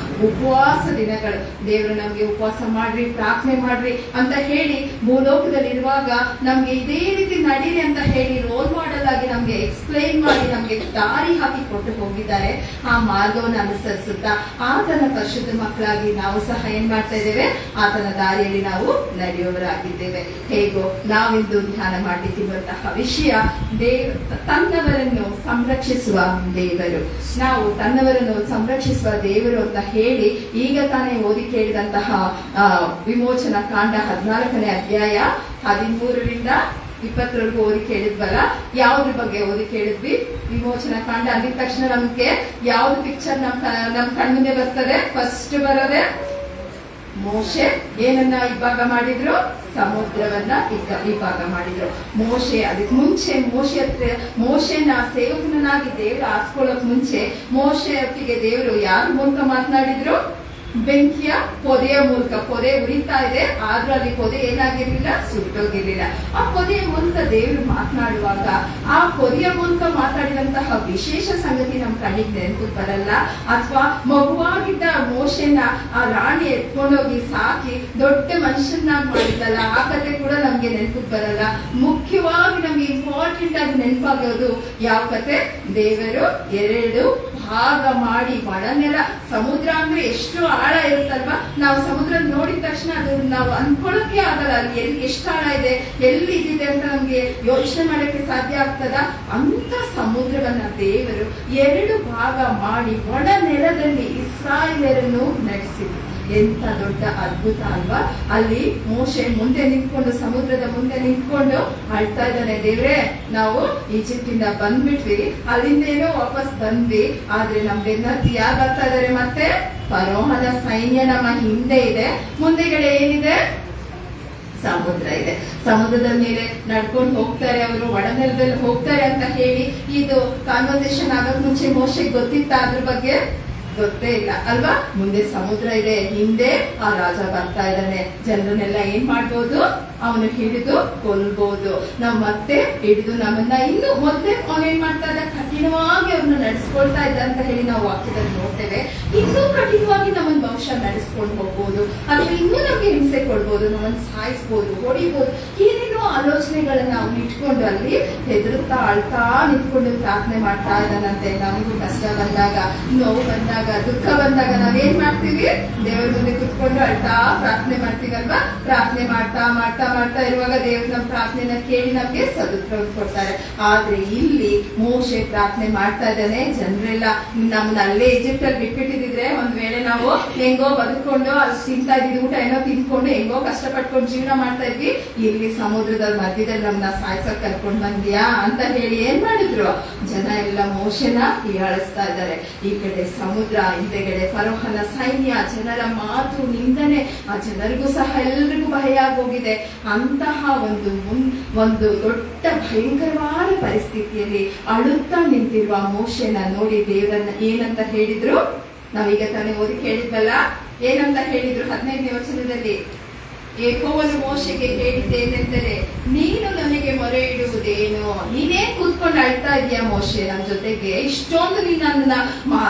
ಉಪವಾಸ ದಿನಗಳು. ದೇವರು ನಮ್ಗೆ ಉಪವಾಸ ಮಾಡ್ರಿ, ಪ್ರಾರ್ಥನೆ ಮಾಡ್ರಿ ಅಂತ ಹೇಳಿ ಭೂಲೋಕದಲ್ಲಿ ಇರುವಾಗ ನಮ್ಗೆ ಇದೇ ರೀತಿ ನಡೀರಿ ಅಂತ ಹೇಳಿ ರೋಲ್ ಮಾಡೆಲ್ ಆಗಿ ನಮ್ಗೆ ಎಕ್ಸ್ಪ್ಲೈನ್ ಮಾಡಿ ನಮ್ಗೆ ದಾರಿ ಹಾಕಿ ಕೊಟ್ಟು ಹೋಗಿದ್ದಾರೆ. ಆ ಮಾರ್ಗವನ್ನು ಅನುಸರಿಸುತ್ತಾ ಆತನ ಪರಿಶುದ್ಧ ಮಕ್ಕಳಾಗಿ ನಾವು ಸಹ ಏನ್ ಮಾಡ್ತಾ ಇದ್ದೇವೆ? ಆತನ ದಾರಿಯಲ್ಲಿ ನಾವು ನಡೆಯುವವರಾಗಿದ್ದೇವೆ. ಹೇಗೋ ನಾವಿಂದು ಧ್ಯಾನ ಮಾಡಲಿಕ್ಕಿರುವಂತಹ ವಿಷಯ, ತನ್ನವರನ್ನು ಸಂರಕ್ಷಿಸುವ ದೇವರು. ನಾವು ತನ್ನವರನ್ನು ಸಂರಕ್ಷಿಸುವ ದೇವರು ಅಂತ ಹೇಳಿ ಈಗ ತಾನೇ ಓದಿ ಕೇಳಿದಂತಹ ವಿಮೋಚನಾ ಕಾಂಡ 14ನೇ ಅಧ್ಯಾಯ 13ರಿಂದ 20 ಓದಿ ಕೇಳಿದ್ವಲ್ಲ. ಯಾವ್ದ್ರ ಬಗ್ಗೆ ಓದಿ ಕೇಳಿದ್ವಿ? ವಿಮೋಚನಾ ಕಾಂಡ ಅಂದಿದ ತಕ್ಷಣ ನಮ್ಗೆ ಯಾವ್ದು ಪಿಕ್ಚರ್ ನಮ್ ಕಣ್ಮುಂದೆ ಬರ್ತದೆ? ಫಸ್ಟ್ ಬರೋದೆ ಮೋಶೆ ಏನನ್ನ ವಿಭಾಗ ಮಾಡಿದ್ರು? ಸಮುದ್ರವನ್ನ ವಿಭಾಗ ಮಾಡಿದ್ರು. ಮೋಶೆ ಅದಕ್ಕೆ ಮುಂಚೆ ಮೋಶೆನ ಸೇವಕನಾಗಿ ದೇವರು ಆರಿಸ್ಕೊಳ್ಳೋಕ್ ಮುಂಚೆ ಮೋಶೆ ಹೊತ್ತಿಗೆ ದೇವರು ಯಾರ ಮೂಲಕ ಮಾತನಾಡಿದ್ರು? ಬೆಂಕಿಯ ಪೊದೆಯ ಮೂಲಕ. ಪೊದೆ ಉರಿತಾ ಇದೆ, ಆದ್ರೂ ಅಲ್ಲಿ ಪೊದೆ ಏನಾಗಿರ್ಲಿಲ್ಲ? ಸುಟ್ಟೋಗಿರ್ಲಿಲ್ಲ. ಆ ಪೊದೆಯ ಮೂಲಕ ದೇವರು ಮಾತನಾಡುವಾಗ ಆ ಪೊದೆಯ ಮೂಲಕ ಮಾತಾಡಿದಂತಹ ವಿಶೇಷ ಸಂಗತಿ ನಮ್ ಕಣ್ಣಿಗೆ ನೆನಪು ಬರಲ್ಲ. ಅಥವಾ ಮಗುವಾಗಿದ್ದ ಮೋಶೆನ ಆ ರಾಣಿ ಎತ್ಕೊಂಡೋಗಿ ಸಾಕಿ ದೊಡ್ಡ ಮನುಷ್ಯನಾಗಿ ಮಾಡಿದ್ದಲ್ಲ, ಆ ಕಥೆ ಕೂಡ ನಮ್ಗೆ ನೆನಪು ಬರಲ್ಲ. ಮುಖ್ಯವಾಗಿ ನಮ್ಗೆ ಇಂಪಾರ್ಟೆಂಟ್ ಆಗಿ ನೆನಪಾಗೋದು ಯಾವ ಕಥೆ? ದೇವರು 2 ಭಾಗ ಮಾಡಿ ಒಳನೆಲ, ಸಮುದ್ರ ಅಂದ್ರೆ ಎಷ್ಟು ಆಳ ಇರುತ್ತಲ್ವಾ? ನಾವು ಸಮುದ್ರ ನೋಡಿದ ತಕ್ಷಣ ಅದು ನಾವು ಅನ್ಕೊಳ್ಳೋಕೆ ಆಗಲ್ಲ. ಅಲ್ಲಿ ಎಷ್ಟು ಆಳ ಇದೆ, ಎಲ್ಲಿ ಇದಿದೆ ಅಂತ ನಮ್ಗೆ ಯೋಚನೆ ಮಾಡಕ್ಕೆ ಸಾಧ್ಯ ಆಗ್ತದ? ಅಂತ ಸಮುದ್ರವನ್ನ ದೇವರು 2 ಭಾಗ ಮಾಡಿ ಒಳ ನೆಲದಲ್ಲಿ ಇಸ್ರಾಯೇಲರನ್ನು ನಡೆಸಿದ್ರು. ಎಂತ ದೊಡ್ಡ ಅದ್ಭುತ ಅಲ್ವಾ? ಅಲ್ಲಿ ಮೋಶೆ ಮುಂದೆ ನಿಂತ್ಕೊಂಡು, ಸಮುದ್ರದ ಮುಂದೆ ನಿಂತ್ಕೊಂಡು ಅಳ್ತಾ ಇದ್ದಾನೆ, ದೇವ್ರೆ ನಾವು ಈಜಿಪ್ಟಿಂದ ಬಂದ್ಬಿಟ್ವಿ, ಅಲ್ಲಿಂದ ಏನೋ ವಾಪಸ್ ಬಂದ್ವಿ, ಆದ್ರೆ ನಮ್ ಬೆನ್ನತ್ತಿ ಯಾರು ಬರ್ತಾ ಇದಾರೆ? ಮತ್ತೆ ಫರೋಹನ ಸೈನ್ಯ ನಮ್ಮ ಹಿಂದೆ ಇದೆ, ಮುಂದೆಗಡೆ ಏನಿದೆ? ಸಮುದ್ರ ಇದೆ. ಸಮುದ್ರದ ಮೇಲೆ ನಡ್ಕೊಂಡು ಹೋಗ್ತಾರೆ, ಅವರು ಒಳನೆಲದಲ್ಲಿ ಹೋಗ್ತಾರೆ ಅಂತ ಹೇಳಿ ಇದು ಕಾನ್ವರ್ಸೇಷನ್ ಆಗಕ್ ಮುಂಚೆ ಮೋಶೆಗೆ ಗೊತ್ತಿತ್ತ ಅದ್ರ ಬಗ್ಗೆ? ಗೊತ್ತೇ ಇಲ್ಲ ಅಲ್ವಾ. ಮುಂದೆ ಸಮುದ್ರ ಇದೆ, ಹಿಂದೆ ಆ ರಾಜ ಬರ್ತಾ ಇದ್ದಾನೆ. ಜನರನ್ನೆಲ್ಲ ಏನ್ ಮಾಡ್ಬೋದು, ಅವನು ಹಿಡಿದು ಕೊಲ್ಬಹುದು. ನಾವ್ ಮತ್ತೆ ಹಿಡಿದು ನಮ್ಮನ್ನ ಇನ್ನು ಮೊದಲೇ ಅವನೇನ್ ಮಾಡ್ತಾ ಇದ್ದ, ಕಠಿಣವಾಗಿ ಅವ್ರನ್ನ ನಡೆಸ್ಕೊಳ್ತಾ ಇದ್ದ ಅಂತ ಹೇಳಿ ನಾವು ವಾಕ್ಯದಲ್ಲಿ ನೋಡ್ತೇವೆ. ಇನ್ನೂ ಕಠಿಣವಾಗಿ ನಮ್ಮನ್ನ ಬಹುಶಃ ನಡೆಸ್ಕೊಂಡು ಹೋಗ್ಬೋದು, ಅಥವಾ ಇನ್ನೂ ನಮ್ಗೆ ಹಿಂಸೆ ಕೊಡ್ಬೋದು, ನಮ್ಮನ್ನ ಸಾಯಿಸ್ಬೋದು, ಹೊಡಿಬೋದು. ಏನೇನೋ ಆಲೋಚನೆಗಳನ್ನ ಅವ್ನು ಇಟ್ಕೊಂಡು ಅಲ್ಲಿ ಹೆದರುತ್ತಾ ಅಳ್ತಾ ನಿಂತ್ಕೊಂಡು ಪ್ರಾರ್ಥನೆ ಮಾಡ್ತಾ ಇದ್ದಾನಂತೆ. ನಮಗೂ ಕಷ್ಟ ಬಂದಾಗ, ನೋವು ಬಂದಾಗ, ದುಃಖ ಬಂದಾಗ ನಾವೇನ್ ಮಾಡ್ತೀವಿ, ದೇವ್ರ ಮುಂದೆ ಕುತ್ಕೊಂಡು ಅಳ್ತಾ ಪ್ರಾರ್ಥನೆ ಮಾಡ್ತೀವಲ್ವಾ. ಪ್ರಾರ್ಥನೆ ಮಾಡ್ತಾ ಮಾಡ್ತಾ ಮಾಡ್ತಾ ಇರುವಾಗ ದೇವ್ರ ನಮ್ಮ ಪ್ರಾರ್ಥನೆನ ಕೇಳಿ ನಮ್ಗೆ ಸದುತ್ತರ ಕೊಡ್ತಾರೆ. ಆದ್ರೆ ಇಲ್ಲಿ ಮೋಶೆ ಪ್ರಾರ್ಥನೆ ಮಾಡ್ತಾ ಇದ್ದಾನೆ. ಜನರೆಲ್ಲ ನಮ್ಮನ್ನ ಅಲ್ಲೇ ಈಜಿಪ್ಟ್ ಅಲ್ಲಿ ಬಿಟ್ಬಿಟ್ಟಿದ್ರೆ ಒಂದ್ ವೇಳೆ ನಾವು ಹೆಂಗೋ ಬದುಕೊಂಡು ಅಲ್ಲಿ ತಿಂತಾ ಇದ್ದಿದ್ ಊಟ ಏನೋ ತಿನ್ಕೊಂಡು ಹೆಂಗೋ ಕಷ್ಟಪಟ್ಕೊಂಡು ಜೀವನ ಮಾಡ್ತಾ ಇದ್ವಿ. ಇಲ್ಲಿ ಸಮುದ್ರದ ಮಧ್ಯದಲ್ಲಿ ನಮ್ಮನ್ನ ಸಾಯ್ಸಕ್ ಕರ್ಕೊಂಡ್ ಬಂದ್ಯಾ ಅಂತ ಹೇಳಿ ಏನ್ ಮಾಡಿದ್ರು ಜನ ಎಲ್ಲ ಮೋಶೆನ ಹೀಯಾಳಿಸ್ತಾ ಇದ್ದಾರೆ. ಈ ಕಡೆ ಸಮುದ್ರ, ಹಿಂದೆಗಡೆ ಫರೋಹನ ಸೈನ್ಯ, ಜನರ ಮಾತು, ನಿಂದನೆ. ಆ ಜನರಿಗೂ ಸಹ ಎಲ್ರಿಗೂ ಭಯ ಆಗೋಗಿದೆ. ಅಂತಹ ಒಂದು ದೊಡ್ಡ ಭಯಂಕರವಾದ ಪರಿಸ್ಥಿತಿಯಲ್ಲಿ ಅಳುತ್ತಾ ನಿಂತಿರುವ ಮೋಶೆನ ನೋಡಿ ದೇವರನ್ನ ಏನಂತ ಹೇಳಿದ್ರು, ನಾವೀಗ ತಾನೇ ಓದಿ ಕೇಳಿದ್ವಲ್ಲ, ಏನಂತ ಹೇಳಿದ್ರು 15ನೇ ವಚನದಲ್ಲಿ, ಯೆಹೋವನು ಮೋಶೆಗೆ ಹೇಳಿದ್ದೇನೆಂದರೆ, ನೀನು ನನಗೆ ಮೊರೆ ಇಡುವುದೇನು? ನೀನೇ ಕೂತ್ಕೊಂಡು ಅಳ್ತಾ ಇದೀಯಾ ಮೋಶೆ ನನ್ನ ಜೊತೆಗೆ? ಇಷ್ಟೊಂದು ನೀನ್ ನನ್ನ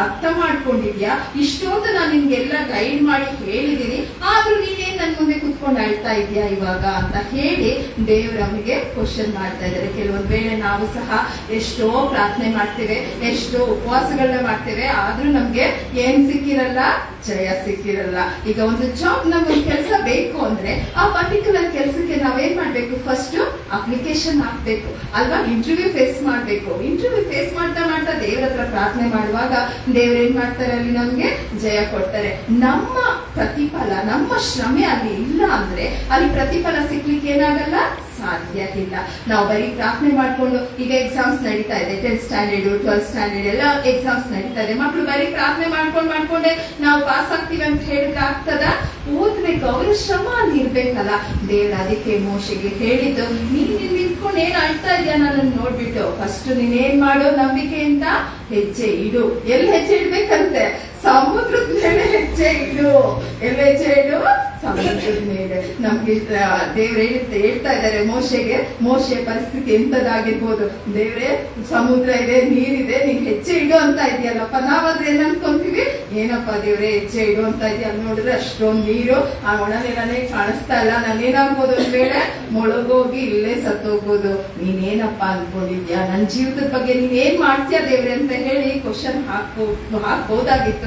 ಅರ್ಥ ಮಾಡ್ಕೊಂಡಿದ್ಯಾ, ಇಷ್ಟೊಂದು ನಾನು ನಿನ್ಗೆಲ್ಲ ಗೈಡ್ ಮಾಡಿ ಹೇಳಿದೀನಿ, ಆದ್ರೂ ನೀನೇನ್ ನನ್ ಮುಂದೆ ಕೂತ್ಕೊಂಡು ಅಳ್ತಾ ಇದೀಯಾ ಇವಾಗ ಅಂತ ಹೇಳಿ ದೇವರು ಅವನಿಗೆ ಕ್ವಶನ್ ಮಾಡ್ತಾ ಇದ್ದಾರೆ. ಕೆಲವೊಂದ್ ವೇಳೆ ನಾವು ಸಹ ಎಷ್ಟೋ ಪ್ರಾರ್ಥನೆ ಮಾಡ್ತೇವೆ, ಎಷ್ಟೋ ಉಪವಾಸಗಳನ್ನ ಮಾಡ್ತೇವೆ, ಆದ್ರೂ ನಮ್ಗೆ ಏನ್ ಸಿಕ್ಕಿರಲ್ಲ, ಜಯ ಸಿಕ್ಕಿರಲ್ಲ. ಈಗ ಒಂದು ಜಾಬ್, ನಮ್ಗೊಂದು ಕೆಲಸ ಬೇಕು ಅಂದ್ರೆ ಆ ಪರ್ಟಿಕ್ಯುಲರ್ ಕೆಲಸಕ್ಕೆ ನಾವೇನ್ ಮಾಡ್ಬೇಕು, ಫಸ್ಟ್ ಅಪ್ಲಿಕೇಶನ್ ಹಾಕ್ಬೇಕು ಅಲ್ವಾ, ಇಂಟರ್ವ್ಯೂ ಫೇಸ್ ಮಾಡ್ಬೇಕು. ಇಂಟರ್ವ್ಯೂ ಫೇಸ್ ಮಾಡ್ತಾ ಮಾಡ್ತಾ ದೇವ್ರ ಹತ್ರ ಪ್ರಾರ್ಥನೆ ಮಾಡುವಾಗ ದೇವ್ರ ಏನ್ ಮಾಡ್ತಾರೆ, ಅಲ್ಲಿ ನಮ್ಗೆ ಜಯ ಕೊಡ್ತಾರೆ. ನಮ್ಮ ಪ್ರತಿಫಲ, ನಮ್ಮ ಶ್ರಮೆ ಅಲ್ಲಿ ಇಲ್ಲ ಅಂದ್ರೆ ಅಲ್ಲಿ ಪ್ರತಿಫಲ ಸಿಕ್ಲಿಕ್ಕೆ ಏನಾಗಲ್ಲ, ಸಾಧ್ಯ ಇಲ್ಲ. ನಾವು ಬರೀ ಪ್ರಾರ್ಥನೆ ಮಾಡ್ಕೊಂಡು, ಈಗ ಎಕ್ಸಾಮ್ಸ್ ನಡೀತಾ ಇದೆ, 10th ಸ್ಟ್ಯಾಂಡರ್ಡ್ 12th ಸ್ಟ್ಯಾಂಡರ್ಡ್ ಎಲ್ಲ ಎಕ್ಸಾಮ್ಸ್ ನಡೀತಾ ಇದೆ. ಮಕ್ಳು ಬರೀ ಪ್ರಾರ್ಥನೆ ಮಾಡ್ಕೊಂಡೆ ನಾವು ಪಾಸ್ ಆಗ್ತೀವಿ ಅಂತ ಹೇಳಿದ್ರೆ ಆಗ್ತದ? ಓದ್ಬೇಕು, ಅವ್ರ ಶ್ರಮ ಅಲ್ಲಿ ಇರ್ಬೇಕಲ್ಲ. ದೇವ್ರ ಅದಕ್ಕೆ ಮೋಶೆಗೆ ಹೇಳಿದ್ದು, ನೀನ್ ನಿಂತ್ಕೊಂಡು ಏನ್ ಅಳ್ತಾ ಇದೆಯಾ ನನ್ನನ್ನು ನೋಡ್ಬಿಟ್ಟು, ಫಸ್ಟ್ ನೀನ್ ಏನ್ ಮಾಡೋ, ನಂಬಿಕೆಯಿಂದ ಹೆಜ್ಜೆ ಇಡು. ಎಲ್ಲಿ ಹೆಜ್ಜೆ ಇಡ್ಬೇಕಂತೆ? ಸಮುದ್ರದ ಮೇಲೆ ಹೆಜ್ಜೆ ಇಡು. ಎಲ್ಲಿ ಹೆಜ್ಜೆ ಇಡು? ಸಮುದ್ರದ ಮೇಲೆ. ನಮ್ಗೆ ದೇವ್ರು ಹೇಳ್ತಾ ಇದ್ದಾರೆ ಮೋಶೆಗೆ, ಮೋಶೆ ಪರಿಸ್ಥಿತಿ ಎಂತದಾಗಿರ್ಬೋದು, ದೇವ್ರೆ ಸಮುದ್ರ ಇದೆ, ನೀರಿದೆ, ನೀನ್ ಹೆಜ್ಜೆ ಇಡು ಅಂತ ಇದೆಯಲ್ಲಪ್ಪ. ನಾವಾದ್ರೆ ಏನ್ ಅನ್ಕೊಂತೀವಿ, ಏನಪ್ಪಾ ದೇವ್ರೆ ಹೆಜ್ಜೆ ಇಡು ಅಂತ ಇದೆಯಲ್ಲ, ನೋಡಿದ್ರೆ ಅಷ್ಟೊಂದು ನೀರು, ಆ ಒಣನೆಲನೇ ಕಾಣಿಸ್ತಾ ಇಲ್ಲ, ನಾನೇನಾಗ್ಬೋದು ಒಂದ್ ವೇಳೆ ಮೊಳಗೋಗಿ ಇಲ್ಲೇ ಸತ್ತೋಗ್ಬೋದು. ನೀನೇನಪ್ಪಾ ಅನ್ಕೊಂಡಿದ್ಯಾ, ನನ್ ಜೀವಿತದ ಬಗ್ಗೆ ನೀನ್ ಏನ್ ಮಾಡ್ತೀಯಾ ದೇವ್ರೆ ಅಂತ ಹೇಳಿ ಕ್ವಶನ್ ಹಾಕ್ಬೋದಾಗಿತ್ತು.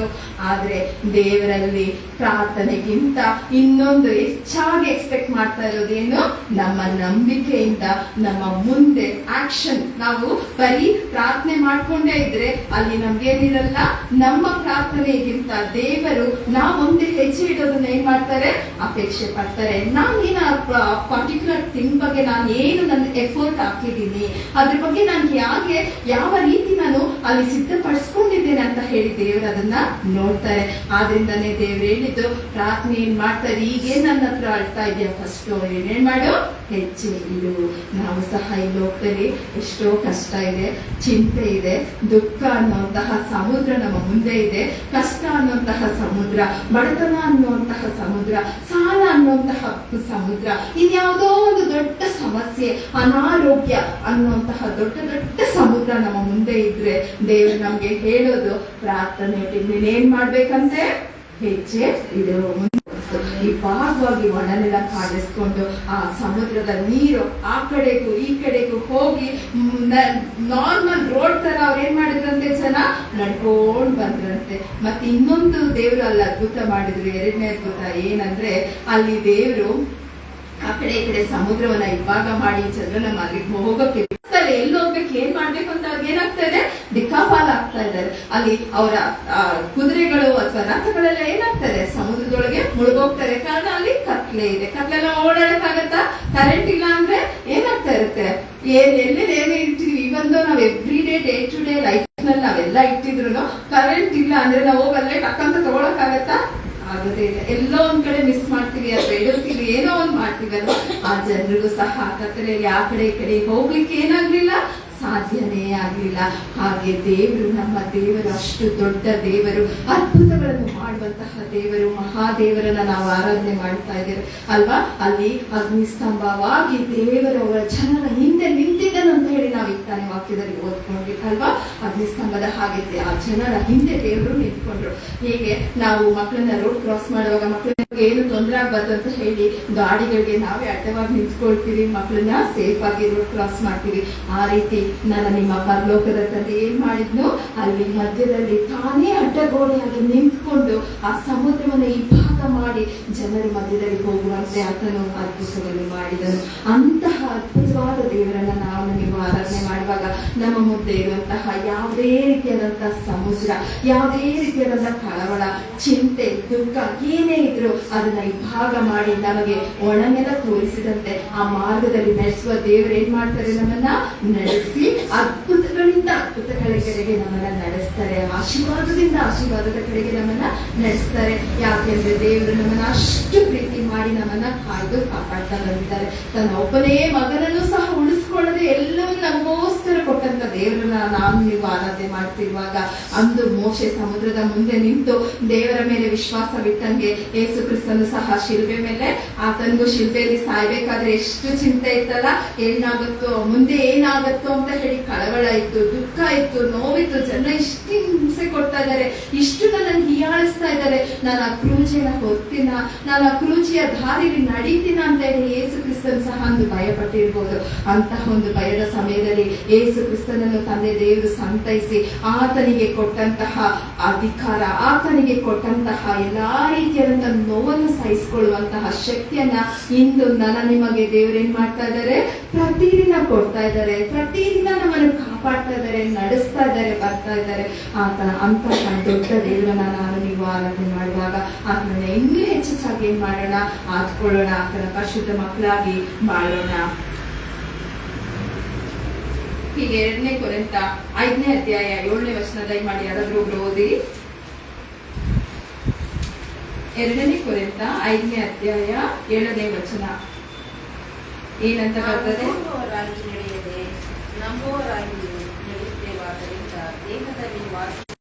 ಆದ್ರೆ ದೇವರಲ್ಲಿ ಪ್ರಾರ್ಥನೆಗಿಂತ ಇನ್ನೊಂದು ಹೆಚ್ಚಾಗಿ ಎಕ್ಸ್ಪೆಕ್ಟ್ ಮಾಡ್ತಾ ಇರೋದೇನು, ನಮ್ಮ ನಂಬಿಕೆಯಿಂದ ನಮ್ಮ ಮುಂದೆ ಆಕ್ಷನ್. ನಾವು ಬರೀ ಪ್ರಾರ್ಥನೆ ಮಾಡ್ಕೊಂಡೇ ಇದ್ರೆ ಅಲ್ಲಿ ನಮ್ಗೇನಿರಲ್ಲ, ನಮ್ಮ ಪ್ರಾರ್ಥನೆಗಿಂತ ದೇವರು ನಾವೊಂದೇ ಹೆಜ್ಜೆ ಇಡೋದನ್ನ ಏನ್ ಮಾಡ್ತಾರೆ, ಅಪೇಕ್ಷೆ ಪಡ್ತಾರೆ. ನಾನೇನ ಪರ್ಟಿಕ್ಯುಲರ್ ಥಿಂಗ್ ಬಗ್ಗೆ ನಾನು ಏನು ನನ್ನ ಎಫರ್ಟ್ ಹಾಕಿದ್ದೀನಿ, ಅದ್ರ ಬಗ್ಗೆ ನಾನು ಯಾವ ರೀತಿ ನಾನು ಅಲ್ಲಿ ಸಿದ್ಧಪಡಿಸ್ಕೊಂಡಿದ್ದೇನೆ ಅಂತ ಹೇಳಿ ದೇವರು ಅದನ್ನ ನೋಡ್ತಾರೆ. ಆದ್ರಿಂದಾನೇ ದೇವ್ರು ಹೇಳಿದ್ದು, ಪ್ರಾರ್ಥನೆ ಏನ್ ಮಾಡ್ತಾರೆ, ಈಗೇನ್ ನನ್ನ ಹತ್ರ ಅಳ್ತಾ ಇದೆಯಾ, ಫಸ್ಟ್ ಏನೇನ್ ಮಾಡು, ಹೆಜ್ಜೆ ಇಡು. ನಾವು ಸಹ ಈ ಲೋಕದಲ್ಲಿ ಎಷ್ಟೋ ಕಷ್ಟ ಇದೆ, ಚಿಂತೆ ಇದೆ, ದುಃಖ ಅನ್ನುವಂತಹ ಸಮುದ್ರ ನಮ್ಮ ಮುಂದೆ ಇದೆ. ಕಷ್ಟ ಅನ್ನುವಂತಹ ಸಮುದ್ರ, ಬಡತನ ಅನ್ನುವಂತಹ ಸಮುದ್ರ, ಸಾಲ ಅನ್ನುವಂತಹ ಸಮುದ್ರ, ಇನ್ಯಾವುದೋ ಒಂದು ದೊಡ್ಡ ಸಮಸ್ಯೆ, ಅನಾರೋಗ್ಯ ಅನ್ನುವಂತಹ ದೊಡ್ಡ ದೊಡ್ಡ ಸಮುದ್ರ ನಮ್ಮ ಮುಂದೆ ಇದ್ರೆ ದೇವರು ನಮ್ಗೆ ಹೇಳೋದು, ಪ್ರಾರ್ಥನೆ ನೀನೇನ್ ಮಾಡ್ಬೇಕಂತೆ, ಹೆಜ್ಜೆ ಇಡು. ಈ ಭಾಗವಾಗಿ ಒಣನೆಲ್ಲ ಕಾಣಿಸ್ಕೊಂಡು ಆ ಸಮುದ್ರದ ನೀರು ಆ ಕಡೆಗೂ ಈ ಕಡೆಗೂ ಹೋಗಿ ನಾರ್ಮಲ್ ರೋಡ್ ತರ ಅವ್ರು ಏನ್ ಮಾಡಿದ್ರಂತೆ, ಜನ ನಡ್ಕೊಂಡ್ ಬಂದ್ರಂತೆ. ಮತ್ತೆ ಇನ್ನೊಂದು ದೇವ್ರು ಅಲ್ಲಿ ಅದ್ಭುತ ಮಾಡಿದ್ರು, ಎರಡನೇ ಅದ್ಭುತ ಏನಂದ್ರೆ, ಅಲ್ಲಿ ದೇವ್ರು ಆ ಕಡೆ ಈ ಕಡೆ ಸಮುದ್ರವನ್ನ ಇವಾಗ ಮಾಡಿ ಜನರನ್ನ ಅಲ್ಲಿಗೆ ಹೋಗೋಕೆ ಎಲ್ಲಿ ಹೋಗ್ಬೇಕು, ಏನ್ ಮಾಡ್ಬೇಕು ಅಂತ ಅವ್ರಿಗೆ ಏನಾಗ್ತಾ ಇದೆ, ದಿಕ್ಕಾಪಾಲ ಆಗ್ತಾ ಇದ್ದಾರೆ. ಅಲ್ಲಿ ಅವರ ಕುದುರೆಗಳು ಅಥವಾ ರಥಗಳೆಲ್ಲ ಏನಾಗ್ತಾರೆ, ಸಮುದ್ರದೊಳಗೆ ಮುಳುಗೋಗ್ತಾರೆ. ಕಾರಣ ಅಲ್ಲಿ ಕತ್ಲೆ ಇದೆ. ಕತ್ಲೆಲ್ಲ ಓಡಾಡಕ್ಕಾಗತ್ತಾ? ಕರೆಂಟ್ ಇಲ್ಲ ಅಂದ್ರೆ ಏನಾಗ್ತಾ ಇರುತ್ತೆ, ಏನೇ ಇರ್ತೀವಿ, ಇವೊಂದು ನಾವ್ every day to day life ನಲ್ಲಿ ನಾವೆಲ್ಲ ಇಟ್ಟಿದ್ರು ಕರೆಂಟ್ ಇಲ್ಲ ಅಂದ್ರೆ ನಾವು ಹೋಗಲ್ಲೇ ಟಕ್ಕಂತ ತಗೊಳಕ್ಕಾಗತ್ತಾ? ಆಗೋದೇ ಇಲ್ಲ. ಎಲ್ಲೋ ಒಂದ್ ಕಡೆ ಮಿಸ್ ಮಾಡ್ತೀವಿ ಅಥವಾ ಇಡುತ್ತೀವಿ, ಏನೋ ಒಂದ್ ಮಾಡ್ತೀವಲ್ವ. ಆ ಜನರಿಗೂ ಸಹ ಕತ್ತಲೆಯಲ್ಲಿ ಆ ಕಡೆ ಈ ಕಡೆ ಹೋಗ್ಲಿಕ್ಕೆ ಏನಾಗ್ಲಿಲ್ಲ, ಸಾಧ್ಯನೇ ಆಗಲಿಲ್ಲ. ಹಾಗೆ ದೇವರು, ನಮ್ಮ ದೇವರು ಅಷ್ಟು ದೊಡ್ಡ ದೇವರು, ಅದ್ಭುತಗಳನ್ನು ಮಾಡುವಂತಹ ದೇವರು, ಮಹಾದೇವರನ್ನ ನಾವು ಆರಾಧನೆ ಮಾಡ್ತಾ ಇದ್ದೇವೆ ಅಲ್ವಾ. ಅಲ್ಲಿ ಅಗ್ನಿಸ್ತಂಭವಾಗಿ ದೇವರು ಅವರ ಜನರ ಹಿಂದೆ ನಿಂತಿದ್ದನು ಅಂತ ಹೇಳಿ ನಾವು ಇತ್ತಾನೆ ವಾಕ್ಯದಲ್ಲಿ ಓದ್ಕೊಂಡ್ವಿ ಅಲ್ವಾ. ಅಗ್ನಿಸ್ತಂಭದ ಹಾಗೆ ಆ ಜನರ ಹಿಂದೆ ದೇವರು ನಿಂತ್ಕೊಂಡ್ರು. ಹೇಗೆ ನಾವು ಮಕ್ಕಳನ್ನ ರೋಡ್ ಕ್ರಾಸ್ ಮಾಡುವಾಗ ಮಕ್ಕಳಿಗೆ ಏನು ತೊಂದರೆ ಆಗ್ಬಾರ್ದು ಅಂತ ಹೇಳಿ ಗಾಡಿಗಳಿಗೆ ನಾವೇ ಅಡ್ಡವಾಗಿ ನಿಂತ್ಕೊಳ್ತೀವಿ, ಮಕ್ಕಳನ್ನ ಸೇಫ್ ಆಗಿ ರೋಡ್ ಕ್ರಾಸ್ ಮಾಡ್ತೀವಿ. ಆ ರೀತಿ ನಿಮ್ಮ ಪರಲೋಕದ ತಂದೆ ಏನ್ ಮಾಡಿದ್ನು, ಅಲ್ಲಿ ಮಧ್ಯದಲ್ಲಿ ತಾನೇ ಅಡ್ಡಗೋಡೆಯಾಗಿ ನಿಂತ್ಕೊಂಡು ಆ ಸಮುದ್ರವನ್ನು ಇಬ್ಬಾಗ ಮಾಡಿ ಜನರ ಮಧ್ಯದಲ್ಲಿ ಹೋಗುವಂತೆ ಆತನು ಅದ್ಭುತವನ್ನು ಮಾಡಿದನು. ಅಂತಹ ಅದ್ಭುತವಾದ ದೇವರನ್ನ ನೀವು ಆರಾಧನೆ ಮಾಡುವಾಗ ನಮ್ಮ ಮುಂದೆ ಇರುವಂತಹ ಯಾವುದೇ ರೀತಿಯಾದಂತಹ ಸಮುದ್ರ, ಯಾವುದೇ ರೀತಿಯಾದಂತಹ ಕಳವಳ, ಚಿಂತೆ, ದುಃಖ ಏನೇ ಇದ್ರು ಅದನ್ನ ಇಬ್ಬಾಗ ಮಾಡಿ ನಮಗೆ ಒಣನೆಲ ತೋರಿಸಿದಂತೆ ಆ ಮಾರ್ಗದಲ್ಲಿ ನಡೆಸುವ ದೇವರು ಏನ್ ಮಾಡ್ತಾರೆ, ನಮ್ಮನ್ನ ನಡೆಸಿ ಅದ್ಭುತಗಳಿಂದ ಅದ್ಭುತಗಳ ಕಡೆಗೆ ನಮ್ಮನ್ನ ನಡೆಸ್ತಾರೆ, ಆಶೀರ್ವಾದದಿಂದ ಆಶೀರ್ವಾದದ ಕಡೆಗೆ ನಮ್ಮನ್ನ ನಡೆಸ್ತಾರೆ. ಯಾಕೆಂದ್ರೆ ದೇವರು ನಮ್ಮನ್ನ ಅಷ್ಟು ಪ್ರೀತಿ ಮಾಡಿ ನಮ್ಮನ್ನ ಕಾಯ್ದು ಕಾಪಾಡ್ತಾ ಬಂದಿದ್ದಾರೆ. ತನ್ನ ಒಬ್ಬನೇ ಮಗನನ್ನು ಸಹ ಉಳಿಸ್ಕೊಳ್ಳದೆ ಎಲ್ಲವೂ ನಮಗೋಸ್ಕರ ಕೊಟ್ಟಂತ ದೇವರನ್ನ ನೀವು ಆರಾಧನೆ ಮಾಡ್ತಿರುವಾಗ ಅಂದು ಮೋಶೆ ಸಮುದ್ರದ ಮುಂದೆ ನಿಂತು ದೇವರ ಮೇಲೆ ವಿಶ್ವಾಸವಿಟ್ಟಂಗೆ ಯೇಸು ಕ್ರಿಸ್ತನು ಸಹ ಶಿಲ್ಬೆ ಮೇಲೆ, ಆತನಿಗೂ ಶಿಲ್ಬೆಯಲ್ಲಿ ಸಾಯ್ಬೇಕಾದ್ರೆ ಎಷ್ಟು ಚಿಂತೆ ಇತ್ತಲ್ಲ, ಏನಾಗುತ್ತೋ ಮುಂದೆ ಏನಾಗುತ್ತೋ ಅಂತ ಹೇಳಿ ಕಳವಳ ಇತ್ತು, ದುಃಖ ಇತ್ತು, ನೋವಿತ್ತು. ಜನ ಇಷ್ಟು ಹಿಂಸೆ ಕೊಡ್ತಾ ಇದ್ದಾರೆ, ಇಷ್ಟು ನನ್ನನ್ನು ಹೀಯಾಳಿಸ್ತಾ ಇದ್ದಾರೆ, ನಾನು ಆ ಕ್ರೂಜಿಯನ್ನ ಹೊತ್ತಿನ, ನಾನು ಆ ಕ್ರೂಜಿಯ ದಾರಿಲಿ ನಡೀತೀನ ಅಂತ ಹೇಳಿ ಯೇಸು ಕ್ರಿಸ್ತನ್ ಸಹ ಒಂದು ಭಯ ಪಟ್ಟಿರ್ಬೋದು. ಅಂತಹ ಒಂದು ಭಯದ ಸಮಯದಲ್ಲಿ ಯೇಸು ಕ್ರಿಸ್ತನನ್ನು ತಂದೆ ದೇವರು ಸಂತೈಸಿ ಆತನಿಗೆ ಕೊಟ್ಟಂತಹ ಅಧಿಕಾರ, ಆತನಿಗೆ ಕೊಟ್ಟಂತಹ ಎಲ್ಲಾ ರೀತಿಯಾದಂತಹ ನೋವನ್ನು ಸಹಿಸಿಕೊಳ್ಳುವಂತಹ ಶಕ್ತಿಯನ್ನ ಇಂದು ನಿಮಗೆ ದೇವರೇನ್ ಮಾಡ್ತಾ ಇದ್ದಾರೆ, ಪ್ರತಿದಿನ ಕೊಡ್ತಾ ಇದ್ದಾರೆ, ಪ್ರತಿದಿನ ನಮ್ಮನ್ನು ಕಾಪಾಡ್ತಾ ಇದ್ದಾರೆ, ನಡೆಸ್ತಾ ಇದ್ದಾರೆ, ಬರ್ತಾ ಇದ್ದಾರೆ. ಅಂತಹ ದೊಡ್ಡ ದೇವರನ್ನ ನೀವು ಆರಾಧನೆ ಮಾಡುವಾಗ ಆತನನ್ನ ಇನ್ನೂ ಹೆಚ್ಚಾಗಿ ಏನ್ ಮಾಡೋಣ, ಆತ್ಕೊಳ್ಳೋಣ, ಆತನ ಪರಿಶುದ್ಧ ಮಕ್ಕಳಾಗಿ ಮಾಡೋಣ. ಹೀಗೆ 2 ಕೊರಿಂಥ 5ನೇ ಅಧ್ಯಾಯ 7ನೇ ವಚನ ದಯಮಾಡಿ ಯಾರಾದ್ರೂ ಒಬ್ರು ಓದಿ. 2 ಕೊರಿಂಥ 5ನೇ ಅಧ್ಯಾಯ 7ನೇ ವಚನ ಏನಂತ ಬರ್ತದೆ?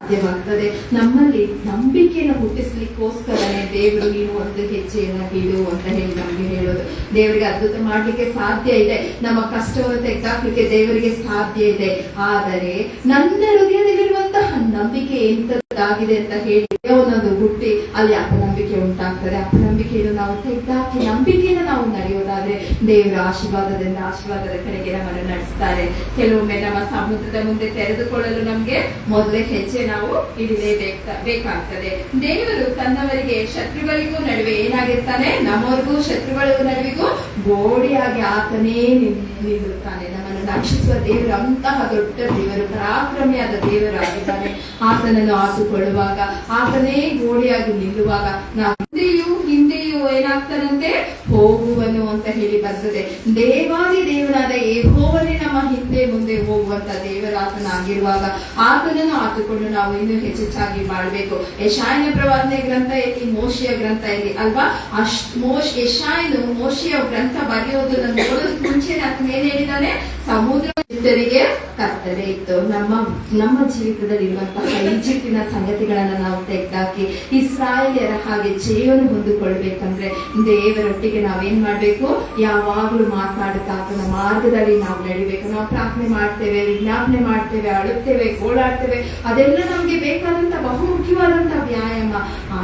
ಸಾಧ್ಯವಾಗ್ತದೆ. ನಮ್ಮಲ್ಲಿ ನಂಬಿಕೆಯನ್ನು ಹುಟ್ಟಿಸ್ಲಿಕ್ಕೋಸ್ಕರನೇ ದೇವರು ನೀನು ಒಂದು ಹೆಜ್ಜೆಯನ್ನ ಇಡು ಅಂತ ಹೇಳಿ ನಮ್ಗೆ ಹೇಳೋದು. ದೇವರಿಗೆ ಅದ್ಭುತ ಮಾಡ್ಲಿಕ್ಕೆ ಸಾಧ್ಯ ಇದೆ, ನಮ್ಮ ಕಷ್ಟವನ್ನು ತೆಗೆದಾಕ್ಲಿಕ್ಕೆ ದೇವರಿಗೆ ಸಾಧ್ಯ ಇದೆ. ಆದರೆ ನನ್ನ ಹೃದಯದಲ್ಲಿರುವಂತಹ ನಂಬಿಕೆ ಎಂತದ್ದಾಗಿದೆ ಅಂತ ಹೇಳಿ ಒಂದೊಂದು ಹುಟ್ಟಿ ಅಲ್ಲಿ ಅಪನಂಬಿಕೆ ಉಂಟಾಗ್ತದೆ. ಅಪನಂಬಿಕೆಯನ್ನು ನಾವು ತೆಗೆದಾಕಿ ನಂಬಿಕೆಯನ್ನು ನಾವು ನಡೆಯೋದಾದ್ರೆ ದೇವರ ಆಶೀರ್ವಾದದಿಂದ ಆಶೀರ್ವಾದದ ಕಡೆಗೆ ನಮ್ಮನ್ನು ನಡೆಸ್ತಾರೆ. ಕೆಲವೊಮ್ಮೆ ನಮ್ಮ ಸಮುದ್ರದ ಮುಂದೆ ತೆರೆದುಕೊಳ್ಳಲು ನಮ್ಗೆ ಮೊದಲೇ ಹೆಜ್ಜೆ ನಾವು ಇಡಲೇಬೇಕಾಗ್ತದೆ. ದೇವರು ತನ್ನವರಿಗೆ ಶತ್ರುಗಳಿಗೂ ನಡುವೆ ಏನಾಗಿರ್ತಾನೆ, ನಮ್ಮವರಿಗೂ ಶತ್ರುಗಳಿಗೂ ನಡುವಿಗೂ ಗೋಡೆಯಾಗಿ ಆತನೇ ನಿಲ್ಲುತ್ತಾನೆ. ನಮ್ಮನ್ನು ರಕ್ಷಿಸುವ ದೇವರು ಅಂತಹ ದೊಡ್ಡ ದೇವರು, ಪರಾಕ್ರಮಿಯಾದ ದೇವರು ಆಗಿದ್ದಾನೆ. ಆತನನ್ನು ಆತುಕೊಳ್ಳುವಾಗ, ಆತನೇ ಗೋಡೆಯಾಗಿ ನಿಲ್ಲುವಾಗ ನಾವು ಹಿಂದೆಯೂ ಏನಾಗ್ತಾನಂತೆ, ಹೋಗುವನು ಅಂತ ಹೇಳಿ ಬರ್ತದೆ. ದೇವಾದಿ ದೇವರಾದ ಯೆಹೋವನೇ ನಮ್ಮ ಹಿಂದೆ ಮುಂದೆ ಹೋಗುವಂತ ದೇವರಾತನಾಗಿರುವಾಗ ಆತನನ್ನು ಆತುಕೊಂಡು ನಾವು ಇನ್ನೂ ಹೆಚ್ಚಾಗಿ ಮಾಡಬೇಕು. ಯೆಶಾಯನ ಪ್ರವಾದನೆ ಗ್ರಂಥ ಎಲ್ಲಿ, ಮೋಶೆಯ ಗ್ರಂಥ ಎಲ್ಲಿ ಅಲ್ವಾ. ಯೆಶಾಯನು ಮೋಶೆಯ ಗ್ರಂಥ ಬರೆಯೋದನ್ನ ನೋಡೋದಕ್ಕೆ ಮುಂಚೆ ಆತನ ಏನ್ ಹೇಳಿದ್ದಾನೆ, ಸಮುದ್ರ ಕರ್ತನೆ ಇತ್ತು. ನಮ್ಮ ಜೀವಿತದಲ್ಲಿ ಇರುವಂತಹ ಈಜಿಪ್ಟಿನ ಸಂಗತಿಗಳನ್ನ ನಾವು ತೆಗೆದಾಕಿ ಇಸ್ರಾಯೇಲ್ಯರ ಹಾಗೆ ಜೀವನ ಹೊಂದಿಕೊಳ್ಬೇಕಂದ್ರೆ ದೇವರೊಟ್ಟಿಗೆ ನಾವೇನ್ ಮಾಡ್ಬೇಕು, ಯಾವಾಗ್ಲೂ ಮಾತನಾಡುತ್ತಾ ಆತನ ಮಾರ್ಗದಲ್ಲಿ ನಾವು ನಡಿಬೇಕು. ನಾವು ಪ್ರಾರ್ಥನೆ ಮಾಡ್ತೇವೆ, ವಿಜ್ಞಾಪನೆ ಮಾಡ್ತೇವೆ, ಅಳುತ್ತೇವೆ, ಗೋಳಾಡ್ತೇವೆ, ಅದೆಲ್ಲ ನಮ್ಗೆ ಬೇಕಾದಂತ ಬಹುಮುಖ್ಯವಾದಂತ ವ್ಯಾಯಾಮ.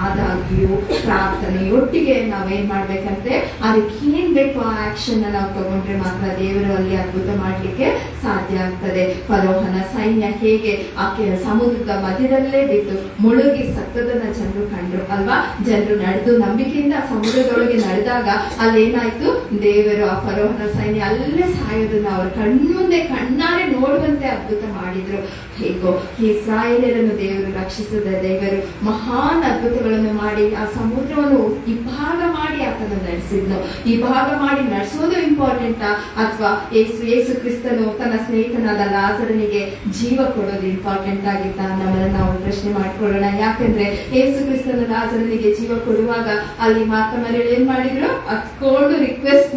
ಆದಾಗ್ಯೂ ಪ್ರಾರ್ಥನೆಯೊಟ್ಟಿಗೆ ನಾವೇನ್ ಮಾಡ್ಬೇಕಂದ್ರೆ ಅದಕ್ಕೆ ಏನ್ ಬೇಕು ಆ ಆಕ್ಷನ್ ನಾವು ತಗೊಂಡ್ರೆ ಮಾತ್ರ ದೇವರು ಅಲ್ಲಿ ಅದ್ಭುತ ಮಾಡ್ಲಿಕ್ಕೆ ಸಾಧ್ಯ ಆಗ್ತದೆ. ಫರೋಹನ ಸೈನ್ಯ ಹೇಗೆ ಆಕೆ ಸಮುದ್ರದ ಮಧ್ಯದಲ್ಲೇ ಬಿದ್ದು ಮುಳುಗಿ ಸತ್ತದನ್ನ ಜನರು ಕಂಡ್ರು ಅಲ್ವಾ. ಜನರು ನಡೆದು ನಂಬಿಕೆಯಿಂದ ಸಮುದ್ರದೊಳಗೆ ನಡೆದಾಗ ಅಲ್ಲೇನಾಯ್ತು, ದೇವರು ಆ ಫರೋಹನ ಸೈನ್ಯ ಅಲ್ಲೇ ಸಾಯೋದನ್ನ ಅವ್ರ ಕಣ್ಮುಂದೆ ಕಣ್ಣಾರೆ ನೋಡುವಂತೆ ಅದ್ಭುತ ಮಾಡಿದ್ರು. ಹೇಗೋ ಇಸ್ರಾಯೇಲರನ್ನು ದೇವರು ರಕ್ಷಿಸಿದ ದೇವರು ಮಹಾನ್ ಅದ್ಭುತಗಳನ್ನು ಮಾಡಿ ಆ ಸಮುದ್ರವನ್ನು ಇಬ್ಬಾಗ ಮಾಡಿ ಆತನ ನಡೆಸಿದ್ನು. ಇಬ್ಬಾಗ ಮಾಡಿ ನಡೆಸೋದು ಇಂಪಾರ್ಟೆಂಟಾ ಅಥವಾ ಯೇಸು ಕ್ರಿಸ್ತನು ತನ್ನ ಸ್ನೇಹಿತನಾದ ಲಾಜರನಿಗೆ ಜೀವ ಕೊಡೋದು ಇಂಪಾರ್ಟೆಂಟ್ ಆಗಿತ್ತ ನಮ್ಮನ್ನ ನಾವು ಪ್ರಶ್ನೆ ಮಾಡ್ಕೊಳ್ಳೋಣ. ಯಾಕಂದ್ರೆ ಯೇಸು ಕ್ರಿಸ್ತನ ಲಾಜರನಿಗೆ ಜೀವ ಕೊಡುವಾಗ ಅಲ್ಲಿ ಮಾತಾ ಮರಿಯಳು ಏನ್ ಮಾಡಿದ್ರು, ಹತ್ಕೊಂಡು ರಿಕ್ವೆಸ್ಟ್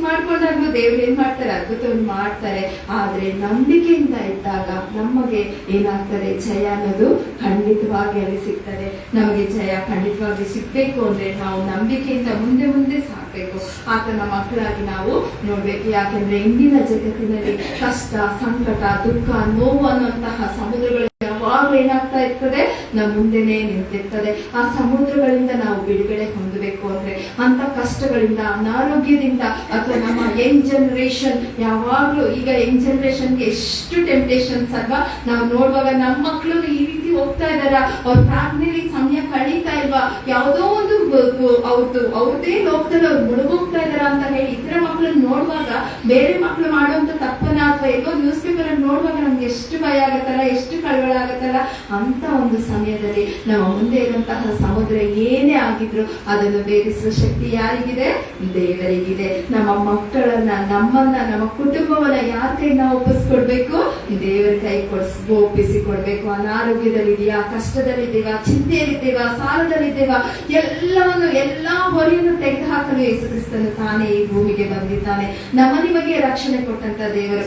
ಮಾಡ್ಕೊಂಡಾಗ್ಲೂ ದೇವ್ರು ಏನ್ ಮಾಡ್ತಾರೆ, ಅದ್ಭುತವನ್ನು ಮಾಡ್ತಾರೆ. ಆದ್ರೆ ನಂಬಿಕೆಯಿಂದ ಇದ್ದಾಗ ನಮಗೆ ಏನಾಗ್ತದೆ, ಜಯ ಅನ್ನೋದು ಖಂಡಿತವಾಗಿ ಅಲ್ಲಿ ಸಿಗ್ತದೆ. ನಮಗೆ ಜಯ ಖಂಡಿತವಾಗಿ ಸಿಗ್ಬೇಕು ಅಂದ್ರೆ ನಾವು ನಂಬಿಕೆಯಿಂದ ಮುಂದೆ ಮುಂದೆ ಸಾಕ್ಬೇಕು. ಆತನ ಮಕ್ಕಳಾಗಿ ನಾವು ನೋಡ್ಬೇಕು. ಯಾಕೆಂದ್ರೆ ಇಂದಿನ ಜಗತ್ತಿನಲ್ಲಿ ಕಷ್ಟ, ಸಂಕಟ, ದುಃಖ, ನೋವು ಅನ್ನುವಂತಹ ಸಮುದ್ರಗಳು ಯಾವಾಗ ಏನಾಗ್ತಾ ಇರ್ತದೆ, ನಮ್ಮ ಮುಂದೆನೆ ನಿಂತಿರ್ತದೆ. ಆ ಸಮುದ್ರಗಳಿಂದ ನಾವು ಬಿಡುಗಡೆ ಹೊಂದಬೇಕು ಅಂದ್ರೆ ಅಂತ ಕಷ್ಟಗಳಿಂದ, ಅನಾರೋಗ್ಯದಿಂದ, ಅಥವಾ ನಮ್ಮ ಯಂಗ್ ಜನರೇಷನ್ ಯಾವಾಗ್ಲೂ ಈಗ ಯಂಗ್ ಜನರೇಷನ್ಗೆ ಎಷ್ಟು ಟೆಂಪ್ಟೇಷನ್ಸ್ ಅಲ್ವಾ. ನಾವು ನೋಡುವಾಗ ನಮ್ಮ ಮಕ್ಕಳು ಈ ರೀತಿ ಹೋಗ್ತಾ ಇದಾರ, ಅವ್ರ ಪ್ರಾರ್ಥನೆಯಲ್ಲಿ ಸಮಯ ಕಳೀತಾ ಇಲ್ವಾ, ಯಾವುದೋ ಒಂದು ಅವ್ರದೇ ಲೋಕದಲ್ಲಿ ಅವ್ರು ಮುಳುಗೋಗ್ತಾ ಇದಾರ ಅಂತ ಹೇಳಿ ಇತರ ಮಕ್ಕಳನ್ನ ನೋಡುವಾಗ, ಬೇರೆ ಮಕ್ಕಳು ಮಾಡುವಂತ ತಪ್ಪನ ಅಥವಾ ಎಲ್ಲೋ ನ್ಯೂಸ್ ಪೇಪರ್ ಅನ್ನು ನೋಡುವಾಗ ನಮ್ಗೆ ಎಷ್ಟು ಭಯ ಆಗತ್ತಲ್ಲ, ಎಷ್ಟು ಕಳವಳ ಆಗತ್ತಲ್ಲ. ಅಂತ ಒಂದು ಸಮಯದಲ್ಲಿ ನಮ್ಮ ಮುಂದೆ ಇರುವಂತಹ ಸಮುದ್ರ ಏನೇ ಆಗಿದ್ರು ಅದನ್ನು ಭೇದಿಸುವ ಶಕ್ತಿ ಯಾರಿಗಿದೆ? ದೇವರಿಗಿದೆ. ನಮ್ಮ ಮಕ್ಕಳನ್ನ, ನಮ್ಮನ್ನ, ನಮ್ಮ ಕುಟುಂಬವನ್ನ ಯಾರ ಕೈ ನಾವು ಒಪ್ಪಿಸ್ಕೊಡ್ಬೇಕು? ದೇವರ ಕೈ ಒಪ್ಪಿಸಿಕೊಡ್ಬೇಕು. ಅನಾರೋಗ್ಯದಲ್ಲಿದೆಯಾ, ಕಷ್ಟದಲ್ಲಿದ್ದೇವಾ, ಚಿಂತೆಯಲ್ಲಿದ್ದೇವಾ, ಸಾಲದಲ್ಲಿದ್ದೇವಾ, ಎಲ್ಲಾ ಹೊರೆಯನ್ನು ತೆಗೆದುಹಾಕಲು ಯೇಸು ಕ್ರಿಸ್ತನು ತಾನೇ ಈ ಭೂಮಿಗೆ ಬಂದಿದ್ದಾನೆ. ನಿಮಗೆ ರಕ್ಷಣೆ ಕೊಟ್ಟಂತ ದೇವರು,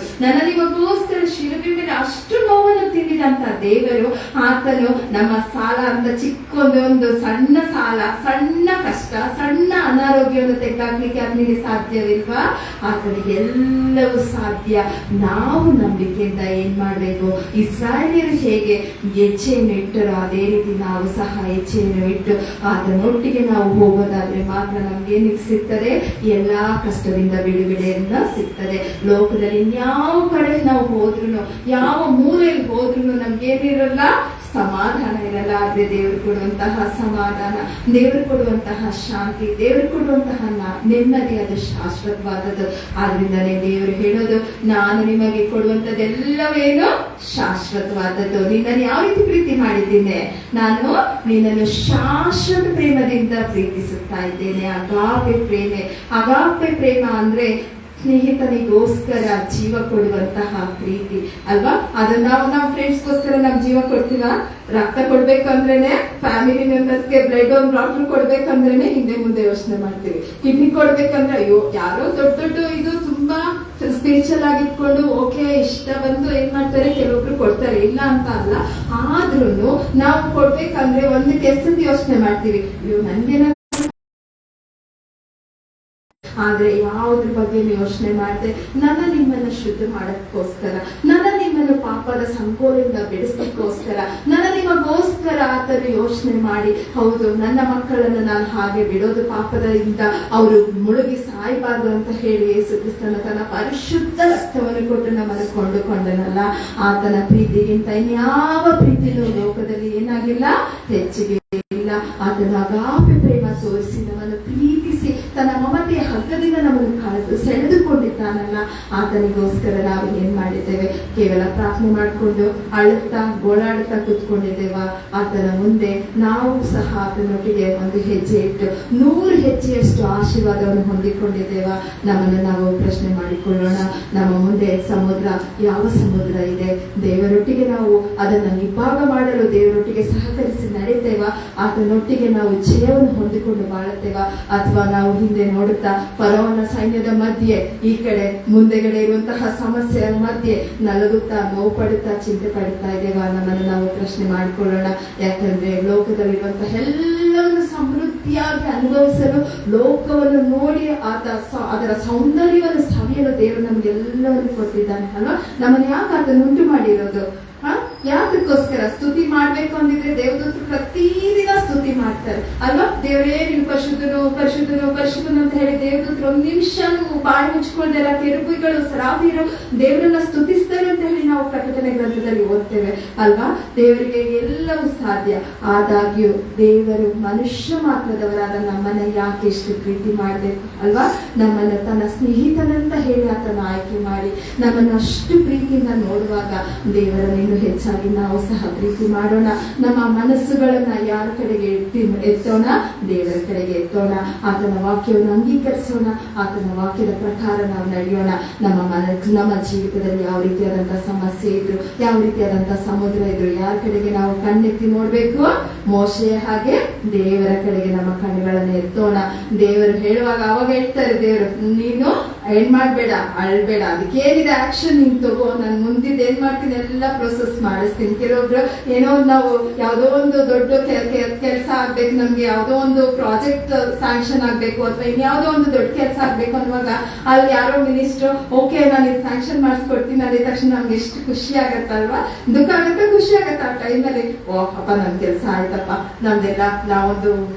ನಿಮಗೋಸ್ಕರ ಶಿಲುಬೆ ಮೇಲೆ ಅಷ್ಟು ನೋವನ್ನು ತಿಂದಿದಂತ ದೇವರು, ಆತನು ನಮ್ಮ ಸಾಲ ಅಂತ ಚಿಕ್ಕೊಂದೊಂದು ಸಣ್ಣ ಸಾಲ, ಸಣ್ಣ ಕಷ್ಟ, ಸಣ್ಣ ಅನಾರೋಗ್ಯವನ್ನು ತೆಗೆದಾಕ್ಲಿಕ್ಕೆ ಅವನಿಗೆ ಸಾಧ್ಯವಿಲ್ವಾ? ಆತನಿಗೆ ಎಲ್ಲವೂ ಸಾಧ್ಯ. ನಾವು ನಂಬಿಕೆಯಿಂದ ಏನ್ ಮಾಡ್ಬೇಕು? ಇಸ್ರಾಯೇಲ್ಯರು ಹೇಗೆ ಹೆಜ್ಜೆಯನ್ನು ಇಟ್ಟರು ಅದೇ ರೀತಿ ನಾವು ಸಹ ಹೆಜ್ಜೆಯನ್ನು ಇಟ್ಟು ಆತನೊಟ್ಟಿಗೆ ನಾವು ಹೋಗೋದಾದ್ರೆ ಮಾತ್ರ ನಮ್ಗೇನು ಸಿಗ್ತದೆ? ಎಲ್ಲಾ ಕಷ್ಟದಿಂದ ಬಿಡುಗಡೆಯಿಂದ ಸಿಗ್ತದೆ. ಲೋಕದಲ್ಲಿ ಯಾವ ಕಡೆ ನಾವು ಹೋದ್ರು, ಯಾವ ಮೂಲೆಯಲ್ಲಿ ಹೋದ್ರು ನಮ್ಗೇನಿರಲ್ಲ, ಸಮಾಧಾನ ಇರಲ್ಲ. ಆದ್ರೆ ದೇವರು ಕೊಡುವಂತಹ ಸಮಾಧಾನ, ದೇವರು ಕೊಡುವಂತಹ ಶಾಂತಿ, ದೇವರು ಕೊಡುವಂತಹ ನೆಮ್ಮದಿ ಅದು ಶಾಶ್ವತವಾದದ್ದು. ಆದ್ರಿಂದಲೇ ದೇವರು ಹೇಳೋದು, ನಾನು ನಿಮಗೆ ಕೊಡುವಂತದ್ದೆಲ್ಲವೇನು ಶಾಶ್ವತವಾದದ್ದು. ನಿನ್ನನ್ನು ಯಾವ ರೀತಿ ಪ್ರೀತಿ ಮಾಡಿದ್ದೇನೆ? ನಾನು ನಿನ್ನನ್ನು ಶಾಶ್ವತ ಪ್ರೇಮದಿಂದ ಪ್ರೀತಿಸುತ್ತಾ ಇದ್ದೇನೆ. ಅಗಾಪೆ ಪ್ರೇಮ ಅಂದ್ರೆ ಸ್ನೇಹಿತನಿಗೋಸ್ಕರ ಜೀವ ಕೊಡುವಂತಹ ಪ್ರೀತಿ ಅಲ್ವಾ. ಅದನ್ನ ನಾವು ಫ್ರೆಂಡ್ಸ್ಗೋಸ್ಕರ ನಾವು ಜೀವ ಕೊಡ್ತೀವ. ರಕ್ತ ಕೊಡ್ಬೇಕಂದ್ರೇನೆ, ಫ್ಯಾಮಿಲಿ ಮೆಂಬರ್ಸ್ಗೆ ಬ್ಲಡ್ ಒಂದು ಬಾಟ್ಲ್ ಕೊಡ್ಬೇಕಂದ್ರೇನೆ ಹಿಂದೆ ಮುಂದೆ ಯೋಚನೆ ಮಾಡ್ತೀವಿ. ಕಿಡ್ನಿ ಕೊಡ್ಬೇಕಂದ್ರೆ ಅಯ್ಯೋ ಯಾರೋ ದೊಡ್ಡ ಇದು ತುಂಬಾ ಸ್ಪಿರಿಚುವಲ್ ಆಗಿಟ್ಕೊಂಡು ಓಕೆ ಇಷ್ಟ ಬಂದು ಏನ್ ಮಾಡ್ತಾರೆ, ಕೆಲವೊಬ್ರು ಕೊಡ್ತಾರೆ, ಇಲ್ಲ ಅಂತ ಅಲ್ಲ. ಆದ್ರೂ ನಾವು ಕೊಡ್ಬೇಕಂದ್ರೆ ಒಂದು ಕೆಸದ ಯೋಚನೆ ಮಾಡ್ತೀವಿ, ಅಯ್ಯೋ ನನ್ಗೇನ. ಆದ್ರೆ ಯಾವುದ್ರ ಬಗ್ಗೆ ಯೋಚನೆ ಮಾಡದೆ ನಿಮ್ಮನ್ನು ಶುದ್ಧ ಮಾಡೋದಕ್ಕೋಸ್ಕರ, ನಿಮ್ಮನ್ನು ಪಾಪದ ಸಂಕೋಲೆಯಿಂದ ಬಿಡಿಸೋದಕ್ಕೋಸ್ಕರ, ನಿಮಗೋಸ್ಕರ ಆತನು ಯೋಚನೆ ಮಾಡಿ, ಹೌದು ನನ್ನ ಮಕ್ಕಳನ್ನು ನಾನು ಹಾಗೆ ಬಿಡೋದು, ಪಾಪದಿಂದ ಅವರು ಮುಳುಗಿ ಸಾಯಬಾರ್ದು ಅಂತ ಹೇಳಿ ಯೇಸು ಕ್ರಿಸ್ತನು ತನ್ನ ಪರಿಶುದ್ಧ ರಕ್ತವನ್ನು ಕೊಟ್ಟು ನಮ್ಮನ್ನು ಕೊಂಡುಕೊಂಡನಲ್ಲ. ಆತನ ಪ್ರೀತಿಗಿಂತ ಇನ್ಯಾವ ಪ್ರೀತಿನೂ ಲೋಕದಲ್ಲಿ ಏನಾಗಿಲ್ಲ, ಹೆಚ್ಚಿಗೆ ಇಲ್ಲ. ಆತನ ಅಗಾಪೆ ಪ್ರೇಮ ತೋರಿಸಿ ನಮ್ಮನ್ನು ಪ್ರೀತಿಸಿ ತನ್ನ ಮಮತೆಯ ಹಗ್ಗದಿಂದ ನಮ್ಮನ್ನು ಸೆಳೆದುಕೊಂಡಿದ್ದಾನಲ್ಲ. ಆತನಿಗೋಸ್ಕರ ನಾವು ಏನ್ ಮಾಡಿದ್ದೇವೆ? ಕೇವಲ ಪ್ರಾರ್ಥನೆ ಮಾಡಿಕೊಂಡು ಅಳುತ್ತಾ ಗೋಳಾಡುತ್ತಾ ಕೂತ್ಕೊಂಡಿದ್ದೇವ? ಆತನ ಮುಂದೆ ನಾವು ಸಹ ಆತನೊಟ್ಟಿಗೆ ಒಂದು ಹೆಜ್ಜೆ ಇಟ್ಟು 100 ಹೆಜ್ಜೆಯಷ್ಟು ಆಶೀರ್ವಾದವನ್ನು ಹೊಂದಿಕೊಂಡಿದ್ದೇವ? ನಮ್ಮನ್ನು ನಾವು ಪ್ರಶ್ನೆ ಮಾಡಿಕೊಳ್ಳೋಣ. ನಮ್ಮ ಮುಂದೆ ಸಮುದ್ರ, ಯಾವ ಸಮುದ್ರ ಇದೆ? ದೇವರೊಟ್ಟಿಗೆ ನಾವು ಅದನ್ನು ನಿಭಾಗ ಮಾಡಲು ದೇವರೊಟ್ಟಿಗೆ ಸಹಕರಿಸಿ ನಡೆಯುತ್ತೇವ? ಆತನೊಟ್ಟಿಗೆ ನಾವು ಜಯವನ್ನು ಹೊಂದಿಕೊಂಡು ಬಾಳುತ್ತೇವ? ಅಥವಾ ನಾವು ಹಿಂದೆ ನೋಡುತ್ತಾ ಫರೋಹನ ಸೈನ್ಯದ ಮಧ್ಯೆ, ಈ ಕಡೆ ಮುಂದೆಗಡೆ ಇರುವಂತಹ ಸಮಸ್ಯೆಯ ಮಧ್ಯೆ ನಲಗುತ್ತಾ, ನೋವು ಪಡುತ್ತಾ, ಚಿಂತೆ ಪಡುತ್ತಾ ಇದ್ದೇವಾ? ನಮ್ಮನ್ನು ನಾವು ಪ್ರಶ್ನೆ ಮಾಡಿಕೊಳ್ಳೋಣ. ಯಾಕಂದ್ರೆ ಲೋಕದಲ್ಲಿರುವಂತಹ ಎಲ್ಲವನ್ನು ಸಮೃದ್ಧಿಯಾಗಿ ಅನುಭವಿಸಲು, ಲೋಕವನ್ನು ನೋಡಿ ಅದರ ಸೌಂದರ್ಯವನ್ನು ಸವಿಯಲು ದೇವರು ನಮ್ಗೆಲ್ಲವನ್ನು ಕೊಟ್ಟಿದ್ದಾನೆ ಅಲ್ವಾ. ನಮ್ಮನ್ನು ಯಾಕೆ ಆತನು ಉಂಟು ಮಾಡಿರೋದು? ಯಾತಕ್ಕೋಸ್ಕರ? ಸ್ತುತಿ ಮಾಡ್ಬೇಕು ಅಂದಿದ್ರೆ ದೇವದೂತರು ಪ್ರತಿದಿನ ಸ್ತುತಿ ಮಾಡ್ತಾರೆ ಅಲ್ವಾ. ದೇವರೇ ನೀವು ಪರಿಶುದ್ಧನು ಪರಿಶುದ್ಧನು ಪರಿಶುದ್ಧನು ಅಂತ ಹೇಳಿ ದೇವದೂತರು ಒಂದ್ ನಿಮಿಷನೂ ಬಾಯಿ ಮುಚ್ಕೊಳ್ದಾರ, ಕೆರೂಬಿಗಳು ಸರಾಫಿರು ದೇವರನ್ನ ಸ್ತುತಿಸ್ತಾರೆ ಅಂತ ಹೇಳಿ ನಾವು ಪ್ರಕಟಣೆ ಗ್ರಂಥದಲ್ಲಿ ಓದ್ತೇವೆ ಅಲ್ವಾ. ದೇವರಿಗೆ ಎಲ್ಲವೂ ಸಾಧ್ಯ. ಆದಾಗ್ಯೂ ದೇವರು ಮನುಷ್ಯ ಮಾತ್ರದವರಾದ ನಮ್ಮನ್ನ ಯಾಕೆ ಎಷ್ಟು ಪ್ರೀತಿ ಮಾಡ್ಬೇಕು ಅಲ್ವಾ. ನಮ್ಮನ್ನು ತನ್ನ ಸ್ನೇಹಿತನಂತ ಹೇಳಿ ಆತನ ಆಯ್ಕೆ ಮಾಡಿ ನಮ್ಮನ್ನು ಅಷ್ಟು ಪ್ರೀತಿಯಿಂದ ನೋಡುವಾಗ ದೇವರನ್ನು ಇನ್ನೂ ಹೆಚ್ಚಾಗಿ ಹೆಚ್ಚಾಗಿ ನಾವು ಸಹ ಪ್ರೀತಿ ಮಾಡೋಣ. ನಮ್ಮ ಮನಸ್ಸುಗಳನ್ನ ಯಾರ ಕಡೆಗೆ ಎತ್ತೋಣ? ದೇವರ ಕಡೆಗೆ ಎತ್ತೋಣ. ಆತನ ವಾಕ್ಯವನ್ನು ಅಂಗೀಕರಿಸೋಣ. ಆತನ ವಾಕ್ಯದ ಪ್ರಕಾರ ನಾವು ನಡೆಯೋಣ. ನಮ್ಮ ಜೀವಿತದಲ್ಲಿ ಯಾವ ರೀತಿಯಾದಂತಹ ಸಮಸ್ಯೆ ಇದ್ರು, ಯಾವ ರೀತಿಯಾದಂತಹ ಸಮುದ್ರ ಇದ್ರು, ಯಾರ ಕಡೆಗೆ ನಾವು ಕಣ್ಣೆತ್ತಿ ನೋಡ್ಬೇಕು? ಮೋಶೆಯ ಹಾಗೆ ದೇವರ ಕಡೆಗೆ ನಮ್ಮ ಕಣ್ಣುಗಳನ್ನು ಎತ್ತೋಣ. ದೇವರು ಹೇಳುವಾಗ ಅವಾಗ ಹೇಳ್ತಾರೆ ದೇವರು, ನೀನು ಏನ್ ಮಾಡ್ಬೇಡ, ಅಳ್ಬೇಡ, ಅದಕ್ಕೇನಿದೆ ಆಕ್ಷನ್ ನೀನ್ ತಗೋ, ನಾನು ಮುಂದಿದ್ದು ಏನ್ ಮಾಡ್ತೀನಿ ಎಲ್ಲ ಪ್ರೊಸೆಸ್ ಮಾಡಿಸ್ತೀನಿ. ಕೆಲವೊಬ್ರು ಏನೋ ನಾವು ಯಾವ್ದೋ ಒಂದು ದೊಡ್ಡ ಕೆಲಸ ಆಗ್ಬೇಕು, ನಮ್ಗೆ ಯಾವ್ದೋ ಒಂದು ಪ್ರಾಜೆಕ್ಟ್ ಸ್ಯಾಂಕ್ಷನ್ ಆಗ್ಬೇಕು ಅಥವಾ ಇನ್ಯಾವುದೋ ಒಂದು ದೊಡ್ಡ ಕೆಲಸ ಆಗ್ಬೇಕು ಅನ್ನುವಾಗ ಅಲ್ಲಿ ಯಾರೋ ಮಿನಿಸ್ಟ್ರು ಓಕೆ ನಾನು ಇದು ಸ್ಯಾಂಕ್ಷನ್ ಮಾಡಿಸ್ಕೊಡ್ತೀನಿ ಅಂದಿದ ತಕ್ಷಣ ನಮ್ಗೆ ಎಷ್ಟು ಖುಷಿ ಆಗತ್ತಲ್ವಾ? ದುಃಖ ಆಗತ್ತೆ, ಖುಷಿ ಆಗತ್ತ ಆ ಟೈಮಲ್ಲಿ. ಓ ಅಪ್ಪ ನಮ್ ಕೆಲಸ ಆಯ್ತಪ್ಪ, ನಮ್ದೆಲ್ಲ ನಾವೊಂದು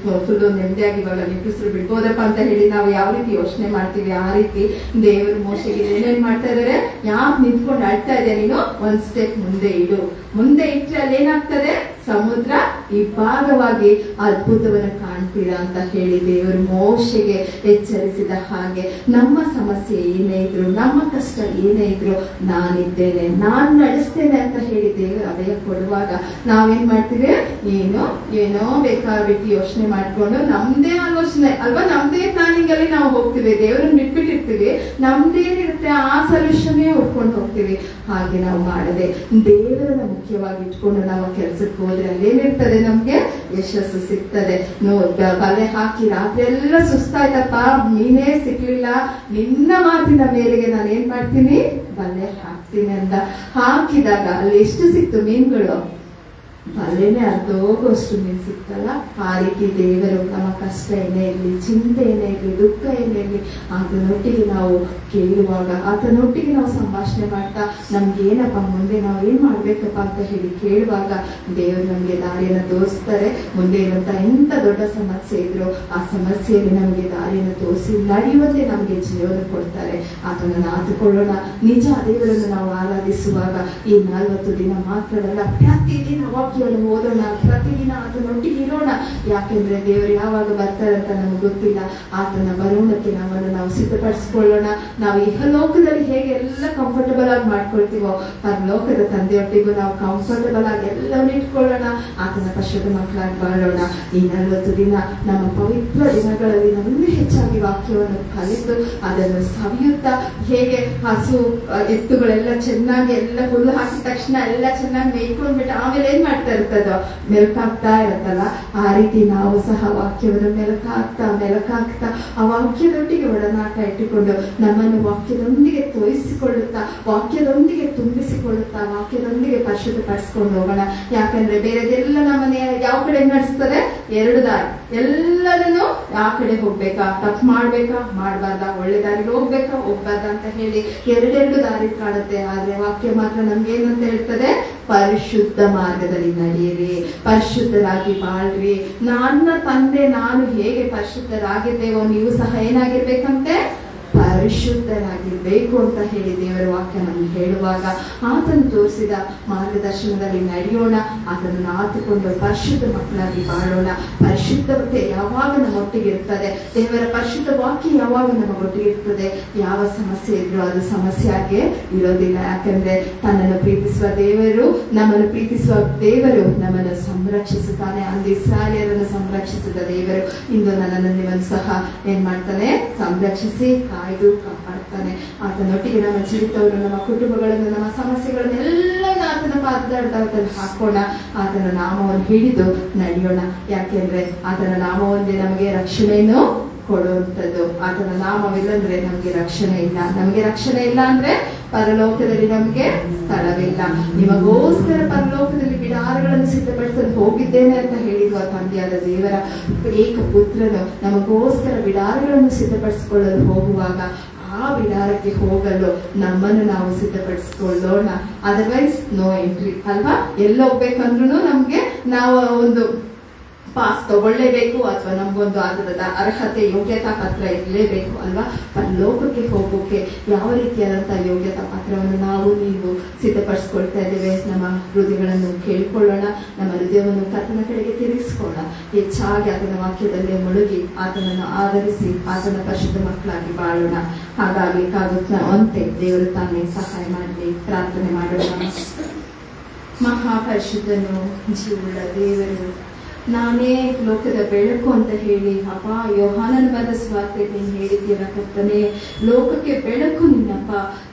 ಫುಲ್ ನೆಮ್ಮದಿಯಾಗಿ ಇವಾಗ ನಿಟ್ಟುಸಿರು ಬಿಡ್ಬೋದಪ್ಪ ಅಂತ ಹೇಳಿ ನಾವು ಯಾವ ರೀತಿ ಯೋಚನೆ ಮಾಡ್ತೀವಿ, ಆ ರೀತಿ ದೇವರು ಮೋಶೆಗೆ ಏನೇನ್ ಮಾಡ್ತಾ ಇದಾರೆ? ಯಾಕೆ ನಿಂತ್ಕೊಂಡು ಆಡ್ತಾ ಇದೆ, ನೀನು ಒಂದ್ ಸ್ಟೆಪ್ ಮುಂದೆ ಇಡು. ಮುಂದೆ ಇಟ್ಟರೆ ಅಲ್ಲಿ ಏನಾಗ್ತದೆ? ಸಮುದ್ರ ಇಬ್ಬಾಗವಾಗಿ ಅದ್ಭುತವನ್ನು ಕಾಣ್ತೀರಾ ಅಂತ ಹೇಳಿ ದೇವರು ಮೋಶೆಗೆ ಎಚ್ಚರಿಸಿದ ಹಾಗೆ ನಮ್ಮ ಸಮಸ್ಯೆ ಏನೇ ಇದ್ರು, ನಮ್ಮ ಕಷ್ಟ ಏನೇ ಇದ್ರು, ನಾನಿದ್ದೇನೆ, ನಾನ್ ನಡೆಸ್ತೇನೆ ಅಂತ ಹೇಳಿ ದೇವರು ಅಭಯ ಕೊಡುವಾಗ ನಾವೇನ್ ಮಾಡ್ತೀವಿ? ಏನೋ ಬೇಕಾಬಿಟ್ಟು ಯೋಚನೆ ಮಾಡ್ಕೊಂಡು ನಮ್ದೇ ಆಲೋಚನೆ ಅಲ್ವಾ, ನಮ್ದೇ ಪ್ಲಾನಿಂಗ್ ಅಲ್ಲಿ ನಾವು ಹೋಗ್ತೀವಿ, ದೇವರನ್ನ ಬಿಟ್ಬಿಟ್ಟಿರ್ತೀವಿ, ನಮ್ದೇನಿರುತ್ತೆ ಆ ಸೊಲ್ಯೂಷನ್ನೇ ಹುಡ್ಕೊಂಡು ಹೋಗ್ತೀವಿ. ಹಾಗೆ ನಾವು ಮಾಡದೆ ದೇವರನ್ನ ಮುಖ್ಯವಾಗಿ ಇಟ್ಕೊಂಡು ನಾವು ಕೆಲ್ಸಕ್ಕೆ ಹೋದ್ರೆ ಅಲ್ಲೇನಿರ್ತದೆ? ನಮ್ಗೆ ಯಶಸ್ಸು ಸಿಗ್ತದೆ. ಬಲೆ ಹಾಕಿ ರಾತ್ರಿ ಎಲ್ಲ ಸುಸ್ತಾಯ್ತಪ್ಪ, ಮೀನೇ ಸಿಗ್ಲಿಲ್ಲ, ನಿನ್ನ ಮಾತಿನ ಮೇರೆಗೆ ನಾನು ಏನ್ ಮಾಡ್ತೀನಿ? ಬಲೆ ಹಾಕ್ತೀನಿ ಅಂತ ಹಾಕಿದಾಗ ಅಲ್ಲಿ ಎಷ್ಟು ಸಿಕ್ತು ಮೀನುಗಳು? ಬಲೆನೆ ಅರ್ಧೋಗೋಷ್ಟು ಮೀನು ಸಿಕ್ತಲ್ಲ. ಆ ರೀತಿ ದೇವರು ನಮ್ಮ ಕಷ್ಟ ಏನೇ ಇರಲಿ, ಚಿಂತೆ ಏನೇ ಇರಲಿ, ದುಃಖ ಏನೇ ಇರಲಿ, ಆತನೊಟ್ಟಿಗೆ ನಾವು ಕೇಳುವಾಗ, ಆತನೊಟ್ಟಿಗೆ ನಾವು ಸಂಭಾಷಣೆ ಮಾಡ್ತಾ ನಮ್ಗೆ ಏನಪ್ಪ ಮುಂದೆ ನಾವು ಏನ್ ಮಾಡ್ಬೇಕಪ್ಪ ಅಂತ ಹೇಳಿ ಕೇಳುವಾಗ ದೇವರು ನಮ್ಗೆ ದಾರಿಯನ್ನು ತೋರಿಸ್ತಾರೆ. ಮುಂದೆ ಇರುವಂತ ಎಂತ ದೊಡ್ಡ ಸಮಸ್ಯೆ ಇದ್ರು ಆ ಸಮಸ್ಯೆಯಲ್ಲಿ ನಮ್ಗೆ ದಾರಿಯನ್ನು ತೋರಿಸಿ ನಡೆಯುವಂತೆ ನಮ್ಗೆ ಜೀವನ ಕೊಡ್ತಾರೆ. ಆತನನ್ನು ಆತುಕೊಳ್ಳೋಣ. ನಿಜ ದೇವರನ್ನು ನಾವು ಆರಾಧಿಸುವಾಗ ಈ 40 ದಿನ ಮಾತ್ರವಲ್ಲ, ಪ್ರತಿದಿನ ವಾಕ್ಯವನ್ನು ಓದೋಣ, ಪ್ರತಿದಿನ ಆತನೊಟ್ಟಿಗೆ ಇರೋಣ. ಯಾಕೆಂದ್ರೆ ದೇವರು ಯಾವಾಗ ಬರ್ತಾರೆ ಅಂತ ನಮ್ಗೆ ಗೊತ್ತಿಲ್ಲ. ಆತನ ಬರೋಣಕ್ಕೆ ನಮ್ಮನ್ನು ನಾವು ಸಿದ್ಧಪಡಿಸ್ಕೊಳ್ಳೋಣ. ನಾವು ಇಹಲೋಕದಲ್ಲಿ ಹೇಗೆ ಎಲ್ಲ ಕಂಫರ್ಟಬಲ್ ಆಗಿ ಮಾಡ್ಕೊಳ್ತೀವೋ ಪರಲೋಕದ ತಂದೆಯೊಟ್ಟಿಗೂ ನಾವು ಕಂಫರ್ಟಬಲ್ ಆಗಿ ಎಲ್ಲವನ್ನ ಇಟ್ಕೊಳ್ಳೋಣ. ಆತನ ಪಶ್ಚಾದ ಮಕ್ಕಳಾಗಿ ಬಾಳೋಣ. ಈ 40 ದಿನ ನಮ್ಮ ಪವಿತ್ರ ದಿನಗಳಲ್ಲಿ ನಮ್ಮನ್ನು ಹೆಚ್ಚಾಗಿ ವಾಕ್ಯವನ್ನು ಕಲಿತು ಅದನ್ನು ಸವಿಯುತ್ತಾ, ಹೇಗೆ ಹಸು ಎತ್ತುಗಳೆಲ್ಲ ಚೆನ್ನಾಗಿ ಎಲ್ಲ ಹುಲ್ಲು ಹಾಕಿದ ತಕ್ಷಣ ಎಲ್ಲ ಚೆನ್ನಾಗಿ ಮೇಯ್ಕೊಂಡ್ಬಿಟ್ಟು ಆಮೇಲೆ ಏನ್ ಮಾಡ್ತಾ ಇರ್ತದೋ ಮೆಲುಕಾಗ್ತಾ ಇರುತ್ತಲ್ಲ, ಆ ರೀತಿ ನಾವು ಸಹ ವಾಕ್ಯವನ್ನು ಮೆಲುಕಾಗ್ತಾ ಆ ವಾಕ್ಯದೊಟ್ಟಿಗೆ ಒಡನಾಟ ಇಟ್ಟುಕೊಂಡು ನಮ್ಮನ್ನು ವಾಕ್ಯದೊಂದಿಗೆ ತೋರಿಸಿಕೊಳ್ಳುತ್ತಾ, ವಾಕ್ಯದೊಂದಿಗೆ ತುಂಬಿಸಿಕೊಳ್ಳುತ್ತಾ, ವಾಕ್ಯದೊಂದಿಗೆ ಪರಿಶುದ್ಧಪಡಿಸ್ಕೊಂಡು ಹೋಗೋಣ. ಯಾಕಂದ್ರೆ ಬೇರೆದೆಲ್ಲ ನಮ್ಮನೆ ಯಾವ ಕಡೆ ನಡೆಸ್ತದೆ? 2 ದಾರಿ. ಎಲ್ಲರನ್ನು ಯಾವ ಕಡೆ ಹೋಗ್ಬೇಕಾ, ತಪ್ಪು ಮಾಡ್ಬೇಕಾ, ಮಾಡಬಾರ್ದ, ಒಳ್ಳೆ ದಾರಿಗೆ ಹೋಗ್ಬಾರ್ದ ಅಂತ ಹೇಳಿ 2 ದಾರಿ ಕಾಣುತ್ತೆ. ಆದ್ರೆ ವಾಕ್ಯ ಮಾತ್ರ ನಮ್ಗೆ ಏನಂತ ಹೇಳ್ತದೆ? ಪರಿಶುದ್ಧ ಮಾರ್ಗದಲ್ಲಿ ನಡೆಯಿರಿ, ಪರಿಶುದ್ಧರಾಗಿ ಬಾಳ್ರಿ. ನನ್ನ ತಂದೆ ನಾನು ಹೇಗೆ ಪರಿಶುದ್ಧರಾಗಿದ್ದೇವೋ ನೀವು ಸಹ ಏನಾಗಿರ್ಬೇಕಂತೆ? ಪರಿಶುದ್ಧರಾಗಿರ್ಬೇಕು ಅಂತ ಹೇಳಿ ದೇವರ ವಾಕ್ಯ ನಮ್ಗೆ ಹೇಳುವಾಗ ಆತನು ತೋರಿಸಿದ ಮಾರ್ಗದರ್ಶನದಲ್ಲಿ ನಡೆಯೋಣ. ಆತನನ್ನು ಆತುಕೊಂಡು ಪರಿಶುದ್ಧ ಮಕ್ಕಳಾಗಿ ಬಾಳೋಣ. ಪರಿಶುದ್ಧತೆ ಯಾವಾಗ ನಮ್ಮೊಟ್ಟಿಗೆ ಇರ್ತದೆ, ದೇವರ ಪರಿಶುದ್ಧ ವಾಕ್ಯ ಯಾವಾಗ ನಮಗೊಟ್ಟಿಗೆ ಇರ್ತದೆ, ಯಾವ ಸಮಸ್ಯೆ ಇದ್ರು ಅದು ಸಮಸ್ಯೆಯಾಗಿ ಇರೋದಿಲ್ಲ. ಯಾಕಂದ್ರೆ ತನ್ನನ್ನು ಪ್ರೀತಿಸುವ ದೇವರು, ನಮ್ಮನ್ನು ಪ್ರೀತಿಸುವ ದೇವರು ನಮ್ಮನ್ನು ಸಂರಕ್ಷಿಸುತ್ತಾನೆ. ಅಂದು ಇಸ್ರಾಯೇಲರನ್ನು ಸಂರಕ್ಷಿಸಿದ ದೇವರು ಇಂದು ನನ್ನನ್ನು ನಿಮ್ಮನ್ನು ಸಹ ಏನ್ ಮಾಡ್ತಾನೆ? ಸಂರಕ್ಷಿಸಿ ಕಾಯ್ದು ಕಾಪಾಡ್ತಾನೆ. ಆತನೊಟ್ಟಿಗೆ ನಮ್ಮ ಜೀವಿತವನ್ನು, ನಮ್ಮ ಕುಟುಂಬಗಳನ್ನು, ನಮ್ಮ ಸಮಸ್ಯೆಗಳನ್ನೆಲ್ಲ ಆತನ ಪಾದದಲ್ಲಿ ಹಾಕೋಣ. ಆತನ ನಾಮವನ್ನು ಹಿಡಿದು ನಡೆಯೋಣ. ಯಾಕೆಂದ್ರೆ ಆತನ ನಾಮವೊಂದೇ ನಮಗೆ ರಕ್ಷಣೆಯನ್ನು ಕೊಡುವಂಥದ್ದು. ಆತನ ನಾಮವಿಲ್ಲಂದ್ರೆ ನಮ್ಗೆ ರಕ್ಷಣೆ ಇಲ್ಲ. ನಮ್ಗೆ ರಕ್ಷಣೆ ಇಲ್ಲ ಅಂದ್ರೆ ಪರಲೋಕದಲ್ಲಿ ನಮ್ಗೆ ಸ್ಥಳವಿಲ್ಲ. ನಿಮಗೋಸ್ಕರ ಪರಲೋಕದಲ್ಲಿ ಬಿಡಾರಗಳನ್ನು ಸಿದ್ಧಪಡಿಸಲು ಹೋಗಿದ್ದೇನೆ ಅಂತ ಹೇಳಿರುವ ತಂದೆಯಾದ ದೇವರ ಏಕ ಪುತ್ರನು ನಮಗೋಸ್ಕರ ಬಿಡಾರಗಳನ್ನು ಸಿದ್ಧಪಡಿಸಿಕೊಳ್ಳಲು ಹೋಗುವಾಗ ಆ ಬಿಡಾರಕ್ಕೆ ಹೋಗಲು ನಮ್ಮನ್ನು ನಾವು ಸಿದ್ಧಪಡಿಸಿಕೊಳ್ಳೋಣ. ಅದರ್ವೈಸ್ ನೋ ಎಂಟ್ರಿ ಅಲ್ವಾ? ಎಲ್ಲ ಹೋಗ್ಬೇಕಂದ್ರೂ ನಮ್ಗೆ ನಾವು ಒಂದು ಪಾಸ್ ತಗೊಳ್ಳೇಬೇಕು ಅಥವಾ ನಮ್ಗೊಂದು ಅದರದ ಅರ್ಹತೆ ಯೋಗ್ಯತಾ ಪತ್ರ ಇರಲೇಬೇಕು ಅಲ್ವಾ? ಪರಲೋಕಕ್ಕೆ ಹೋಗೋಕೆ ಯಾವ ರೀತಿಯಾದಂತಹ ಯೋಗ್ಯತಾ ಪತ್ರವನ್ನು ನಾವು ನೀವು ಸಿದ್ಧಪಡಿಸ್ಕೊಳ್ತಾ ಇದ್ದೇವೆ? ನಮ್ಮ ಹೃದಯಗಳನ್ನು ಕೇಳ್ಕೊಳ್ಳೋಣ. ನಮ್ಮ ಹೃದಯವನ್ನು ಕರ್ತನ ಕಡೆಗೆ ತಿರುಗಿಸ್ಕೊಳ್ಳೋಣ. ಹೆಚ್ಚಾಗಿ ಆತನ ವಾಕ್ಯದಲ್ಲೇ ಮುಳುಗಿ ಆತನನ್ನು ಆಧರಿಸಿ ಆತನ ಪರಿಶುದ್ಧ ಮಕ್ಕಳಾಗಿ ಬಾಳೋಣ. ಹಾಗಾಗಲಿಕ್ಕಾಗುತ್ತ ಅಂತೆ ದೇವರು ತಾನೇ ಸಹಾಯ ಮಾಡಲಿ. ಪ್ರಾರ್ಥನೆ ಮಾಡೋಣ. ಮಹಾಪರಿಶುದ್ಧನು, ಜೀವುಳ್ಳ ದೇವರು, ನಾನೇ ಲೋಕದ ಬೆಳಕು ಅಂತ ಹೇಳಿ ಅಪ್ಪ ಯೋಹಾನನ ಬರೆದ ಸುವಾರ್ತೆ ನೀನು ಹೇಳಿದ್ದೀರ ಕರ್ತನೆ. ಲೋಕಕ್ಕೆ ಬೆಳಕು ನಿನ್ನಪ್ಪ,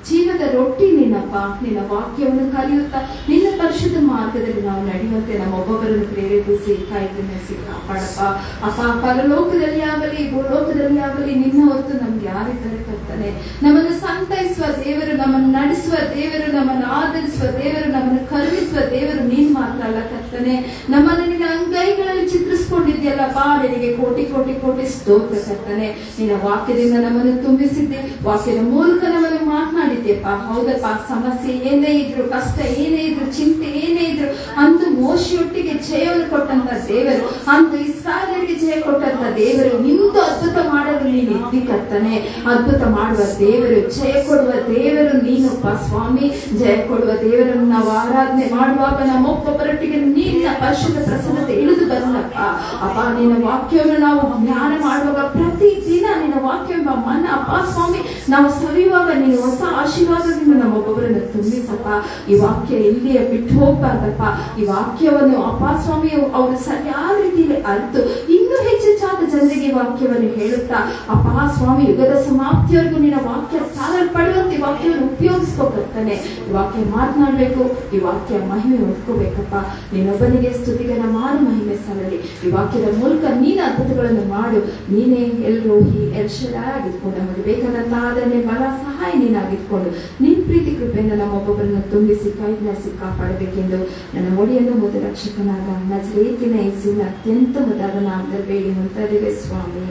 ಜೀವದ ರೊಟ್ಟಿ ನಿನ್ನಪ್ಪ. ನಿನ್ನ ವಾಕ್ಯವನ್ನು ಕಲಿಯುತ್ತಾ ನಿನ್ನ ಪರಿಶುದ್ಧ ಮಾರ್ಗದಲ್ಲಿ ನಾವು ನಡೆಯುವಂತೆ ನಮ್ಮೊಬ್ಬೊಬ್ಬರನ್ನು ಪ್ರೇರೇಪಿಸಿ ಕಾಯ್ದು ನಡೆಸಿ ಕಾಪಾಡಪ್ಪ. ಅಪ್ಪ ಪರಲೋಕದಲ್ಲಿ ಆಗಲಿ ಭೂಲೋಕದಲ್ಲಿ ಆಗಲಿ ನಿನ್ನ ಹೊರತು ನಮ್ಗೆ ಯಾರಿದ್ದಾರೆ ಕರ್ತನೆ? ನಮ್ಮನ್ನು ಸಂತೈಸುವ ದೇವರು, ನಮ್ಮನ್ನು ನಡೆಸುವ ದೇವರು, ನಮ್ಮನ್ನು ಆಧರಿಸುವ ದೇವರು, ನಮ್ಮನ್ನು ಕರುಣಿಸುವ ದೇವರು ನೀನು ಮಾತ್ರ ಅಲ್ಲ ಕರ್ತನೆ. ನಮ್ಮನ್ನು ನಿನ್ನ ಅಂಗೈಗಳಲ್ಲಿ ಚಿತ್ರಿಸ್ಕೊಂಡಿದ್ಯಲ್ಲಪ್ಪ, ನಿನಗೆ ಕೋಟಿ ಕೋಟಿ ಕೋಟಿ ಸ್ತೋತ್ರ ಕರ್ತನೆ. ನಿನ್ನ ವಾಕ್ಯದಿಂದ ನಮ್ಮನ್ನು ತುಂಬಿಸಿದ್ದೆ, ವಾಕ್ಯದ ಮೂಲಕ ನಮ್ಮನ್ನು ಮಾತನಾಡಿದ್ಯಪ್ಪ. ಹೌದಪ್ಪ, ಸಮಸ್ಯೆ ಏನೇ ಇದ್ರು, ಕಷ್ಟ ಏನೇ ಇದ್ರು, ಚಿಂತೆ ಏನೇ ಇದ್ರು, ಅಂದು ಮೋಶೆಯೊಟ್ಟಿಗೆ ಜಯವನ್ನು ಕೊಟ್ಟಂತ ದೇವರು, ಅಂದು ಇಸ್ರಾಯೇಲರಿಗೆ ಜಯ ಕೊಟ್ಟಂತ ದೇವರು, ನಿಮ್ದು ಅದ್ಭುತ ಮಾಡಲು ನೀನು ಇದ್ದಿ ಕರ್ತನೆ. ಅದ್ಭುತ ಮಾಡುವ ದೇವರು, ಜಯ ಕೊಡುವ ದೇವರು ನೀನಪ್ಪ ಸ್ವಾಮಿ. ಜಯ ಕೊಡುವ ದೇವರನ್ನು ನಾವು ಆರಾಧನೆ ಮಾಡುವಾಗ ನಮ್ಮೊಬ್ಬೊಬ್ಬರೊಟ್ಟಿಗೆ ನಿನ್ನ ಪರಿಶುದ್ಧ ಪ್ರಸನ್ನತೆ ಇಳಿದು ಬರಲಪ್ಪ. ಅಪ್ಪ ನಿನ್ನ ವಾಕ್ಯವನ್ನು ನಾವು ಜ್ಞಾನ ಮಾಡುವಾಗ ಪ್ರತಿ ದಿನ ನಿನ್ನ ವಾಕ್ಯವೆಂಬ ಮನ ಅಪ್ಪ ಸ್ವಾಮಿ ನಾವು ಸವಿಯುವಾಗ ನೀನು ಹೊಸ ಆಶೀರ್ವಾದದಿಂದ ನಮ್ಮೊಬ್ಬೊಬ್ಬರನ್ನು ತುಂಬಿಸಪ್ಪ. ಈ ವಾಕ್ಯ ಎಲ್ಲಿಯೇ ಬಿಟ್ಟು ಹೋಗ್ಬಾರ್ದಪ್ಪ. ಈ ವಾಕ್ಯವನ್ನು ಅಪ್ಪ ಸ್ವಾಮಿ ಅವರು ಸರಿಯಾದ ರೀತಿಯಲ್ಲಿ ಅರಿತು ಇನ್ನೂ ಹೆಚ್ಚೆಚ್ಚಾದ ಜನರಿಗೆ ಈ ವಾಕ್ಯವನ್ನು ಹೇಳುತ್ತಾ ಅಪ್ಪ ಸ್ವಾಮಿ ಯುಗದ ಸಮಾಪ್ತಿಯವರೆಗೂ ನಿನ್ನ ವಾಕ್ಯ ಸಾಲಲ್ಪಡುವಂತೆ ಈ ವಾಕ್ಯವನ್ನು ಉಪಯೋಗಿಸ್ಕೋತಾನೆ. ಈ ವಾಕ್ಯ ಮಾತನಾಡಬೇಕು, ಈ ವಾಕ್ಯ ಮಹಿಮೆ ಹೊತ್ಕೋಬೇಕಪ್ಪ. ನೀನೊಬ್ಬನಿಗೆ ಸ್ತುತಿಗನ ಮಾಡು, ಮಹಿಮೆ ಸಲ್ಲಲಿ. ಈ ವಾಕ್ಯದ ಮೂಲಕ ನೀನು ಅದ್ಭುತಗಳನ್ನು ಮಾಡು. ನೀನೇ ಎಲ್ರೋಹಿ ಎಲ್ಶಡಾಯ್ ಆಗಿದ್ಕೊಂಡು ನಮಗೆ ಬೇಕಾದಂತ ಆದರಣೆ ಬಲ ಸಹಾಯ ನೀನಾಗಿದ್ಕೊಂಡು ನಿನ್ ಪ್ರೀತಿ ಕೃಪೆಯಿಂದ ನಮ್ಮೊಬ್ಬೊಬ್ಬರನ್ನು ತುಂಬಿಸಿ ಕೈಲಾಸಿ ಕಾಪಾಡಬೇಕೆಂದು ನನ್ನ ಒಡೆಯನ್ನು ಮೊದಲ ರಕ್ಷಕನಾದ ನಜರೇತಿನ ಯೇಸುವಿನ ಅತ್ಯಂತ ಮುದಾದ ನಾಮದಲ್ಲಿ ಬೇಡಿ ಹೊಂದಿದ್ದೇವೆ ಸ್ವಾಮಿ,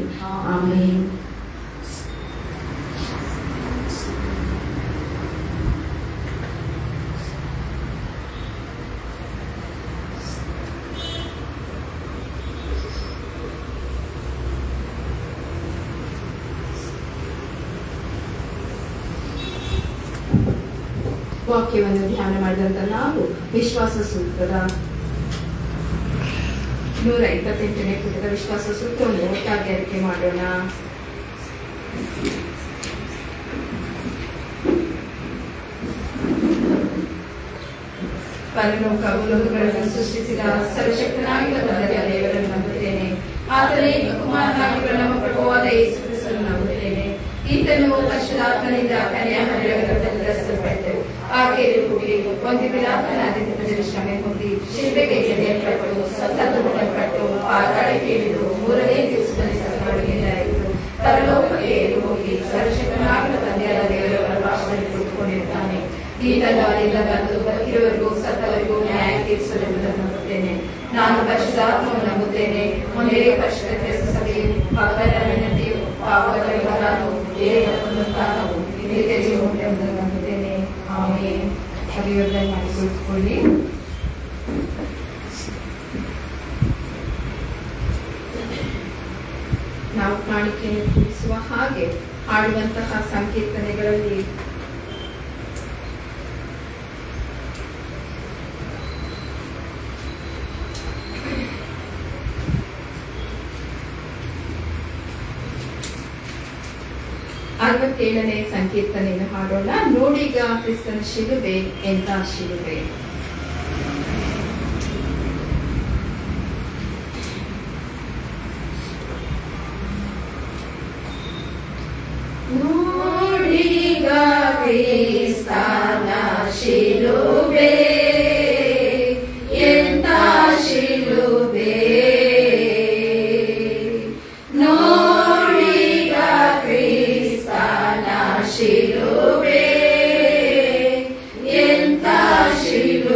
ಆಮೇನ್. ವಾಕ್ಯವನ್ನು ಧ್ಯಾನ ಮಾಡಿದಂತ ನಾವು ವಿಶ್ವಾಸ ಸೂತ್ರದ 128ನೇ ಪುಟದ ವಿಶ್ವಾಸ ಸೂತ್ರವನ್ನು ಒಟ್ಟಾಗಿ ಅರಿಕೆ ಮಾಡೋಣ. ಪರಲೋಕ ಭೂಲೋಕಗಳನ್ನು ಸೃಷ್ಟಿಸಿದ ಸರ್ವಶಕ್ತನಾಗಿರುವ ದೇವರನ್ನು ನಂಬುತ್ತೇನೆ. ಆತನೇ ಕುಮಾರನಾಗಿರುವ ನಮ್ಮ ಪ್ರಭುವಾದ ಯೇಸು ಕ್ರಿಸ್ತನನ್ನು ನಂಬುತ್ತೇನೆ. ಈತನು ಪರಿಶುದ್ಧಾತ್ಮನಿಂದ ಕನ್ಯಾಮರಿಯದಲ್ಲಿ ಧರಿಸಲ್ಪಟ್ಟು ಆಕೆಯಲ್ಲಿ ಹುಟ್ಟಿ ಒಂದು ಪಿಲಾತನ ಅಧೀನದಲ್ಲಿ ಶ್ರಮೆ ಹೊಂದಿ ಶಿಲ್ಬೆಗೆ ಎಳೆಯಲ್ಪಟ್ಟು ಸತ್ತುಬಿಡಲ್ಪಟ್ಟು ಪಾತಾಳಕ್ಕೆ ಇಳಿದು ಮೂರನೇ ದಿವಸದಲ್ಲಿ ಸತ್ತವರಿಗೆಂದಾಯಿತು. ಪರಲೋಕಕ್ಕೆ ಏರಿ ಹೋಗಿ ಸರ್ವಶಕ್ತನಾಗಿರುವ ತಂದೆಯಾದ ದೇವರ ಬಲಭಾಗದಲ್ಲಿ ಕುಳಿತುಕೊಂಡಿರುತ್ತಾನೆ. ಈತನು ಅಲ್ಲಿಂದ ಬಂದು ಬದುಕಿರುವವರಿಗೂ ಸತ್ತವರಿಗೂ ನ್ಯಾಯ ತೀರಿಸಲೆಂಬುದನ್ನು ನಂಬುತ್ತೇನೆ. ನಾನು ಪರಿಶುದ್ಧಾತ್ಮವನ್ನು ನಂಬುತ್ತೇನೆ. ಒಂದೇ ಪರಿಶುದ್ಧ ಕ್ರೈಸ್ತ ಸಭೆಯು ಪಾಪದ ವಿನಂತಿಯು ಪಾಪದ ಪರಿಹಾರವು ದೇವರ ಪುನರುತ್ಥಾನವು ನಿತ್ಯ ಜೀವವೆಂಬುದನ್ನು ನಂಬುತ್ತೇನೆ. ಆಮೆನ್. ಅಭಿವರ್ಧನೆ ಮಾಡಿ ಕುಳಿತುಕೊಳ್ಳಿ. ನಾವು ಕಾಣಿಕೆಯನ್ನು ತಿಳಿಸುವ ಹಾಗೆ ಹಾಡುವಂತಹ ಸಂಕೀರ್ತನೆಗಳಲ್ಲಿ ಅರವತ್ತೇಳನೇ ಸಂಕೀರ್ತನೆಯನ್ನು ಹಾಡೋಣ. ನೋಡೀಗ ಕ್ರಿಸ್ತನ ಶಿಲುಬೆ ಎಂಥ ಶಿಲುಬೆ. ನೋಡೀಗ ಕ್ರಿಸ್ತನ ಶಿಲುಬೆ ಎಂಥ ಶಿಲುಬೆ. ಶಿಲುಬೆ ಎಂಥ ಶಿಲುಬೆ.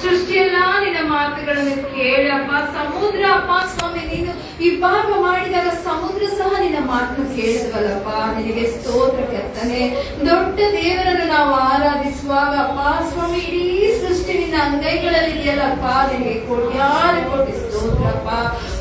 ಸೃಷ್ಟಿಯೆಲ್ಲ ನಿನ್ನ ಮಾತುಗಳನ್ನು ಕೇಳಪ್ಪ. ಸಮುದ್ರ ಅಪ್ಪ ಸ್ವಾಮಿ ನೀನು ವಿಭಾಗ ಮಾಡಿದಾಗ ಸಮುದ್ರ ಸಹ ನಿನ್ನ ಮಾತನ್ನು ಕೇಳಿದ್ವಲ್ಲಪ್ಪ. ನಿನಗೆ ಸ್ತೋತ್ರ ಕರ್ತನೆ. ದೊಡ್ಡ ದೇವರನ್ನು ನಾವು ಆರಾಧಿಸುವಾಗ ಅಪ್ಪ ಸ್ವಾಮಿ ಇಡೀ ಸೃಷ್ಟಿ ನಿನ್ನ ಅಂಗೈಗಳಲ್ಲಿ ಇದೆಯಲ್ಲಪ್ಪ. ನಿನಗೆ ಕೋಟ್ಯಾನು ಕೋಟಿ ಸ್ತೋತ್ರಪ್ಪ.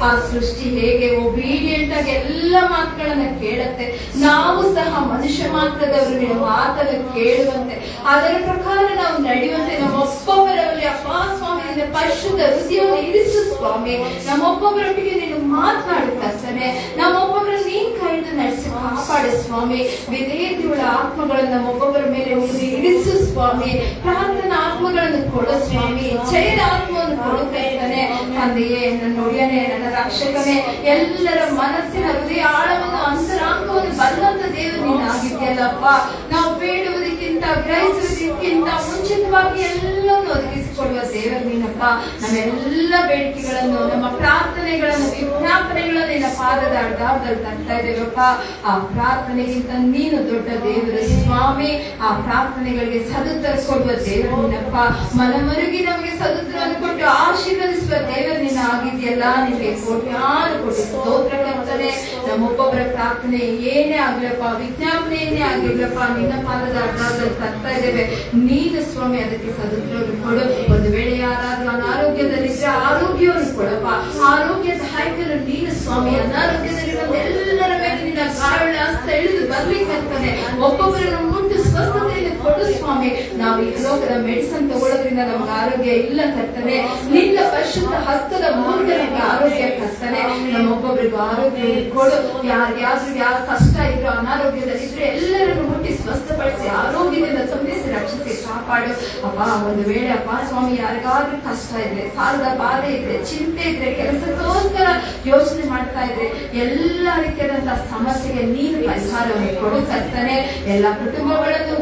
ಆ ಸೃಷ್ಟಿ ಹೇಗೆ ಒಬೀಡಿಯಂಟ್ ಆಗಿ ಎಲ್ಲ ಮಾತುಗಳನ್ನ ಕೇಳುತ್ತೆ, ನಾವು ಸಹ ಮನುಷ್ಯ ಮಾತ್ರದವರು ನಿನ್ನ ಮಾತನ್ನು ಕೇಳುವಂತೆ ಅದರ ಪ್ರಕಾರ ನಾವು ನಡೆಯುವಂತೆ ನಮ್ಮೊಬ್ಬೊಬ್ಬರಲ್ಲಿ ಅಪ್ಪ ಸ್ವಾಮಿ ನಿನ್ನ ಪರಿಶುದ್ಧ ರುಚಿಯನ್ನು ಇರಿಸು ಸ್ವಾಮಿ. ನಮ್ಮೊಬ್ಬೊಬ್ಬರೊಟ್ಟಿಗೆ ನೀನು ಮಾತನಾಡುತ್ತಾನೆ. ನಮ್ಮೊಬ್ಬೊಬ್ಬರ ನೀನ್ ಕೈಯಿಂದ ನಡೆಸಿ ಕಾಪಾಡು ಸ್ವಾಮಿ. ವಿಧೇಯತೆಯುಳ್ಳ ಆತ್ಮಗಳನ್ನು ನಮ್ಮೊಬ್ಬೊಬ್ಬರ ಮೇಲೆ ಇರಿಸು ಸ್ವಾಮಿ. ಪ್ರಾರ್ಥನಾ ಆತ್ಮಗಳನ್ನು ಕೊಡು ಸ್ವಾಮಿ. ಜಯದ ಆತ್ಮವನ್ನು ಕೊಡುತ್ತಾನೆ ತಂದೆಯೇ. ನನ್ನ ಒಡೆಯನೇ, ನನ್ನ ರಕ್ಷಕನೇ, ಎಲ್ಲರ ಮನಸ್ಸಿನ ಹೃದಯ ಆಳವನ್ನು ಅಂತರಾಂಗವನ್ನು ಬಲ್ಲಂತ ದೇವರು ನೀನಾಗಿದ್ಯಲ್ಲಪ್ಪ. ನಾವು ಬೇಡುವುದಕ್ಕಿಂತ ಗ್ರಹಿಸುವುದಕ್ಕಿಂತ ಮುಂಚಿತವಾಗಿ ಎಲ್ಲವನ್ನು ಒದಗಿಸಿಕೊಡುವ ದೇವರು ನೀನಪ್ಪ. ನಮ್ಮೆಲ್ಲ ಬೇಡಿಕೆಗಳನ್ನು, ನಮ್ಮ ಪ್ರಾರ್ಥನೆಗಳನ್ನು, ವಿಜ್ಞಾಪನೆಗಳನ್ನು ನಿನ್ನ ಪಾದದ ಅಡ್ಡಾದಲ್ಲಿ ತರ್ತಾ ಇದ್ದೇವಪ್ಪ. ಆ ಪ್ರಾರ್ಥನೆಗಿಂತ ನೀನು ದೊಡ್ಡ ದೇವರು ಸ್ವಾಮಿ. ಆ ಪ್ರಾರ್ಥನೆಗಳಿಗೆ ಸದುತ್ತರ ಕೊಡುವ ದೇವರು ನೀನಪ್ಪ. ಮನಮರುಗಿ ನಮಗೆ ಸದುತ್ತರವನ್ನು ಕೊಟ್ಟು ಆಶೀರ್ವದಿಸುವ ದೇವರು ನೀನು ಆಗಿದೆಯಲ್ಲ. ನಿನಗೆ ಕೋಟ್ಯಾನು ಕೋಟಿ ಸ್ತೋತ್ರ ಕರ್ತನೆ. ನಮ್ಮೊಬ್ಬೊಬ್ಬರ ಪ್ರಾರ್ಥನೆ ಏನೇ ಆಗ್ಲಪ್ಪ, ವಿಜ್ಞಾಪನೆ ಏನೇ ಆಗಿರ್ಲಪ್ಪ, ನಿನ್ನ ಪಾದದ ಅಡ್ಡಾದಲ್ಲಿ ತರ್ತಾ ಇದ್ದೇವೆ. ನೀನು ಸ್ವಾಮಿ ಅದಕ್ಕೆ ಸದುತ್ತರವನ್ನು ಕೊಡು. ಒಂದು ವೇಳೆ ಯಾರಾದ್ರೂ ಅನಾರೋಗ್ಯದಲ್ಲಿದ್ರೆ ಆರೋಗ್ಯವನ್ನು ಕೊಡಪ್ಪ. ಆರೋಗ್ಯದಾಯಕನು ನೀನು ಸ್ವಾಮಿ. ಅನಾರೋಗ್ಯದಲ್ಲಿರುವ ಎಲ್ಲರ ಮೇಲೆ ನಿನ್ನ ಗಾಳ ಹಸ್ತ ಇಳಿದು ಬರ್ಲಿಕ್ಕೆ ಒಬ್ಬೊಬ್ಬರನ್ನು ಮುಟ್ಟು ಸ್ವಸ್ಥತೆಯನ್ನು ಕೊಡು ಸ್ವಾಮಿ. ನಾವು ಈ ಲೋಕದ ಮೆಡಿಸಿನ್ ತಗೊಳ್ಳೋದ್ರಿಂದ ನಮ್ಗೆ ಆರೋಗ್ಯ ಇಲ್ಲ ಕರ್ತನೆ. ನಿನ್ನ ಪರಿಶುದ್ಧ ಹಸ್ತದ ಮೂಲಕ ನಮ್ಗೆ ಆರೋಗ್ಯ ಕರ್ತನೆ. ನಮ್ಮೊಬ್ಬೊಬ್ಬರಿಗೂ ಆರೋಗ್ಯ ಕೊಡು. ಯಾರ್ಯಾದ್ರೂ ಯಾವ ಕಷ್ಟ ಇದ್ರು, ಅನಾರೋಗ್ಯದಲ್ಲಿದ್ರೆ ಎಲ್ಲರನ್ನು ಮುಟ್ಟಿ ಸ್ವಸ್ಥಪಡಿಸಿ ಆರೋಗ್ಯದಿಂದ ತುಂಬಿಸಿ ರಕ್ಷಿಸಿ ಕಾಪಾಡು ಅಪ್ಪ. ಒಂದು ವೇಳೆ ಅಪ್ಪ ಸ್ವಾಮಿ ಯಾರಿಗಾದ್ರೂ ಕಷ್ಟ ಇದ್ರೆ, ಸಾಲದ ಬಾಧೆ ಇದ್ರೆ, ಚಿಂತೆ ಇದ್ರೆ, ಕೆಲಸಕ್ಕೋಸ್ಕರ ಯೋಚನೆ ಮಾಡ್ತಾ ಇದ್ರೆ, ಎಲ್ಲ ರೀತಿಯಾದಂತಹ ಸಮಸ್ಯೆಗೆ ನೀನು ಪರಿಹಾರವನ್ನು ಕೊಡು ಕರ್ತನೆ. ಎಲ್ಲ ಕುಟುಂಬಗಳನ್ನು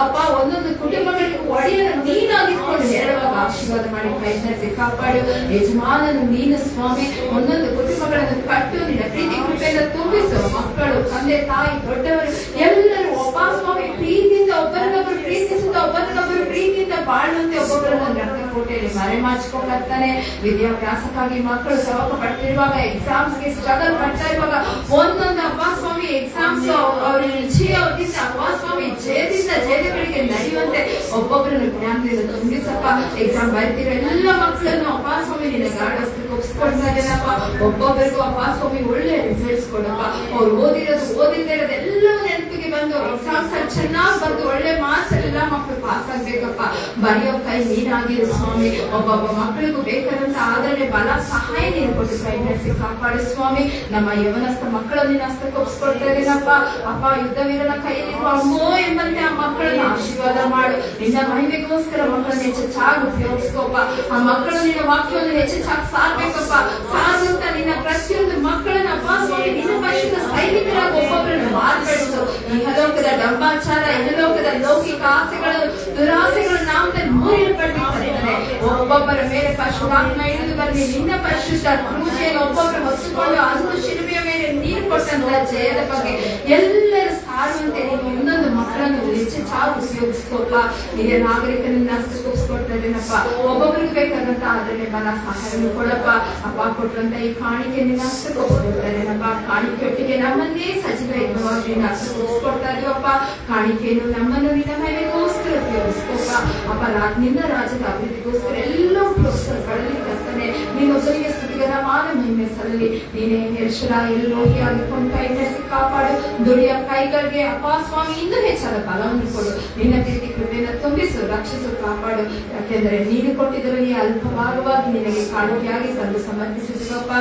ಅಪ್ಪ, ಒಂದೊಂದು ಕುಟುಂಬಗಳಿಗೆ ಒಡೆಯನು ನೀನಾಗಿಕೊಂಡು ನೇರವಾಗಿ ಆಶೀರ್ವಾದ ಮಾಡಿ ಕೈನಸಿ ಕಾಪಾಡು. ಯಜಮಾನನು ನೀನು ಸ್ವಾಮಿ. ಒಂದೊಂದು ಕುಟುಂಬಗಳನ್ನು ಕಟ್ಟು ನಿನ್ನ ಪ್ರೀತಿ ಕೃಪೆಯಿಂದ ತುಂಬಿಸು. ಮಕ್ಕಳು, ತಂದೆ ತಾಯಿ, ದೊಡ್ಡವರು ಎಲ್ಲರೂ ಒಬ್ಬ ಸ್ವಾಮಿ ಪ್ರೀತಿಯಿಂದ ಒಬ್ಬರನ್ನೊಬ್ಬರು ಪ್ರೀತಿಸುತ್ತಾ ಒಬ್ಬರನ್ನೊಬ್ಬರು ಪ್ರೀತಿಯಿಂದ ಬಾಳುವಂತೆ ಒಬ್ಬೊಬ್ಬರನ್ನು ರಕ್ತಕೋಟೆಯಲ್ಲಿ ಮರೆಮಾಚಿಕೊಳ್ಳುತ್ತಾನೆ. ವಿದ್ಯಾಭ್ಯಾಸಕ್ಕಾಗಿ ಮಕ್ಕಳು ಸವಕ ಪಡ್ತಿರುವಾಗ, ಎಕ್ಸಾಮ್ಸ್ಗೆ ಸ್ಟ್ರಗಲ್ ಪಡ್ತಾ ಇರುವಾಗ, ಒಂದೊಂದು ಅಪ್ಪ ಸ್ವಾಮಿ ಎಕ್ಸಾಮ್ಸ್ ಅವರು ವಿಜಯದಿಂದ ಅಪ್ಪ ಸ್ವಾಮಿ ಜಯದಿಂದ ಜಯಗಳಿಗೆ ನಡೆಯುವಂತೆ ಒಬ್ಬೊಬ್ಬರನ್ನು ಜ್ಞಾನದಿಂದ ತುಂಬಿಸಪ್ಪ. ಎಕ್ಸಾಮ್ ಬರೀತಿರೋ ಎಲ್ಲ ಮಕ್ಕಳನ್ನು ಅಪ್ಪ ಸ್ವಾಮಿ ನಿನ್ನ ಗಾಢಕ್ಕೆ ಒಪ್ಪಿಸ್ಕೊಡ್ತಾ ಇದ್ದೇನಪ್ಪ. ಒಬ್ಬೊಬ್ಬರಿಗೂ ಅಪ್ಪ ಸ್ವಾಮಿ ಒಳ್ಳೆ ರಿಸಲ್ಟ್ಸ್ ಕೊಡಪ್ಪ. ಅವ್ರು ಓದಿಲ್ಲದೆ ಇರೋದು ಎಲ್ಲವೂ ನೆನಪಿಗೆ ಬಂದು ಎಕ್ಸಾಮ್ಸ್ ಅಲ್ಲಿ ಚೆನ್ನಾಗಿ ಬಂದು ಒಳ್ಳೆ ಮಾರ್ಕ್ಸ್ ಎಲ್ಲ ಮಕ್ಕಳು ಪಾಸ್ ಆಗ್ಬೇಕಪ್ಪ. ಬರೆಯೋ ಕೈ ನೀನಾಗಿರು ಸ್ವಾಮಿ. ಒಬ್ಬೊಬ್ಬ ಮಕ್ಕಳಿಗೂ ಬೇಕಾದಂತ ಆದರಣೆ, ಬಲ, ಸಹಾಯ ನೀನು ಕೊಟ್ಟು ಕೈ ನಡೆಸಿ ಕಾಪಾಡು ಸ್ವಾಮಿ. ನಮ್ಮ ಯವನಸ್ಥ ಮಕ್ಕಳನ್ನು ನಿನ್ನ ಹಸ್ತಕ್ಕೆ ಒಪ್ಪಿಸ್ಕೊಡ್ತಾ ಇದ್ದೇನಪ್ಪ. ಅಪ್ಪ, ಯುದ್ಧವೀರನ ಕೈಯಲ್ಲಿರುವ ಅಮ್ಮೋ ಎಂಬಂತೆ ಆ ಮಕ್ಕಳನ್ನು ಆಶೀರ್ವಾದ ಮಾಡು. ನಿನ್ನ ಮಹಿಮೆಗೋಸ್ಕರ ಮಕ್ಕಳನ್ನು ಹೆಚ್ಚೆಚ್ಚಾಗಿ ಉಪಯೋಗಿಸ್ಕೋಪ್ಪ. ಆ ಮಕ್ಕಳು ನಿನ್ನ ವಾಕ್ಯವನ್ನು ಹೆಚ್ಚೆಚ್ಚಾಗಿ ಸಾರ್ಬೇಕಪ್ಪ. ಸಾರುತ್ತ ನಿನ್ನ ಪ್ರತಿಯೊಂದು ಮಕ್ಕಳನ್ನ ಅಪ್ಪ ಸ್ವಾಮಿ ನಿನ್ನ ಪರಿಶುದ್ಧ ಸೈನಿಕರಾಗಿ ಒಬ್ಬೊಬ್ಬರನ್ನು ಮಾರ್ಪಡಿಸು. ಇಹಲೋಕದ ಡಂಬಾಚಾರ, ಇಹಲೋಕದ ಲೌಕಿಕ ಆಸೆಗಳು, ದುರಾಸೆಗಳು ನಾಮದಲ್ಲಿ ಮೂರಿಲ್ಪಟ್ಟಿರ್ತಾರೆ. ಒಬ್ಬೊಬ್ಬರ ಮೇಲೆ ಪರಿಶುದ್ಧಾತ್ಮ ಇಳಿದು ಬರಲಿ. ನಿನ್ನ ಪರಿಶುದ್ಧ ಕ್ರೂಜೆಯನ್ನು ಒಬ್ಬೊಬ್ಬರು ಹೊತ್ತುಕೊಂಡು ಅಂದು ಶಿಲುಬೆಯ ಮೇಲೆ ನೀರು ಕೊಟ್ಟಂತ ಜಯದ ಬಗ್ಗೆ ಎಲ್ಲರೂ ಸಾರುವಂತೆ ನೀನು ಇನ್ನೊಂದು ಮಕ್ಕಳನ್ನು ಹೆಚ್ಚೆಚ್ಚಾಗಿ ಉಪಯೋಗಿಸ್ಕೋಪ್ಪ. ನಿನ್ನ ನಾಗರಿಕರನ್ನ ಹಸ್ತಕ್ಕೊಪ್ಪಿಸ್ಕೊಡ್ತಾ ಇದ್ದೇನಪ್ಪ. ಒಬ್ಬೊಬ್ಬರಿಗೆ ಬೇಕಾದಂತ ಆದರಣೆ, ಬಲ, ಸಹಾಯವನ್ನು ಕೊಡಪ್ಪ. ಅಪ್ಪ ಕೊಟ್ಟಂತ ಈ ಕಾಣಿಕೆ ನಿನ್ನ ಹಸ್ತಕ್ಕೊಪ್ಪಿಸ್ಕೊಡ್ತಾ ಇದ್ದೇನಪ್ಪ. ಕಾಣಿಕೆಯೊಟ್ಟಿಗೆ ನಮ್ಮನ್ನೇ ಸಜೀವ ಯಜ್ಞವಾಗಿ ನಿನ್ನ ಹಸ್ತಕ್ಕೊಪ್ಪಿಸ್ಕೊಡ್ತಾ ಇದೀವಪ್ಪ. ಕಾಣಿಕೆಯನ್ನು ನಮ್ಮನ್ನು ನಿನ್ನ ಮನೆಗೋಸ್ಕರ ಉಪಯೋಗಿಸ್ಕೋಪ್ಪ. ಅಪ್ಪ, ನಿನ್ನ ರಾಜ್ಯದ ಅಭಿವೃದ್ಧಿಗೋಸ್ಕರ ಎಲ್ಲೋ ಪ್ರೋತ್ಸಾಹಗಳಲ್ಲಿ ಕರ್ತನೆ. ನೀನೊಬ್ಬರಿಗೆ ಸ್ತುತಿಗರವಾದ ಮಹಿಮೆ ಸಲ್ಲಲಿ. ನೀನೇ ಯೆಹೋವ ಎಲೋಹಿಯಾಗಿ ಕೊಂಡು ಕೈ ನಡೆಸಿ ಕಾಪಾಡು. ದುಡಿಯ ಕೈಗಳಿಗೆ ಅಪ್ಪ ಸ್ವಾಮಿ ಇನ್ನೂ ಹೆಚ್ಚಾದ ಬಲವನ್ನು ಕೊಡು. ನಿನ್ನ ಪ್ರೀತಿ ಕೃಪೆಯನ್ನು ತುಂಬಿಸು, ರಕ್ಷಿಸು, ಕಾಪಾಡು. ಯಾಕೆಂದರೆ ನೀನು ಕೊಟ್ಟಿದ್ದರಲ್ಲಿ ಅಲ್ಪಭಾಗವಾಗಿ ನಿನಗೆ ಕಾಣಿಕೆಯಾಗಿ ತಂದು ಸಮರ್ಪಿಸಿದವಪ್ಪ.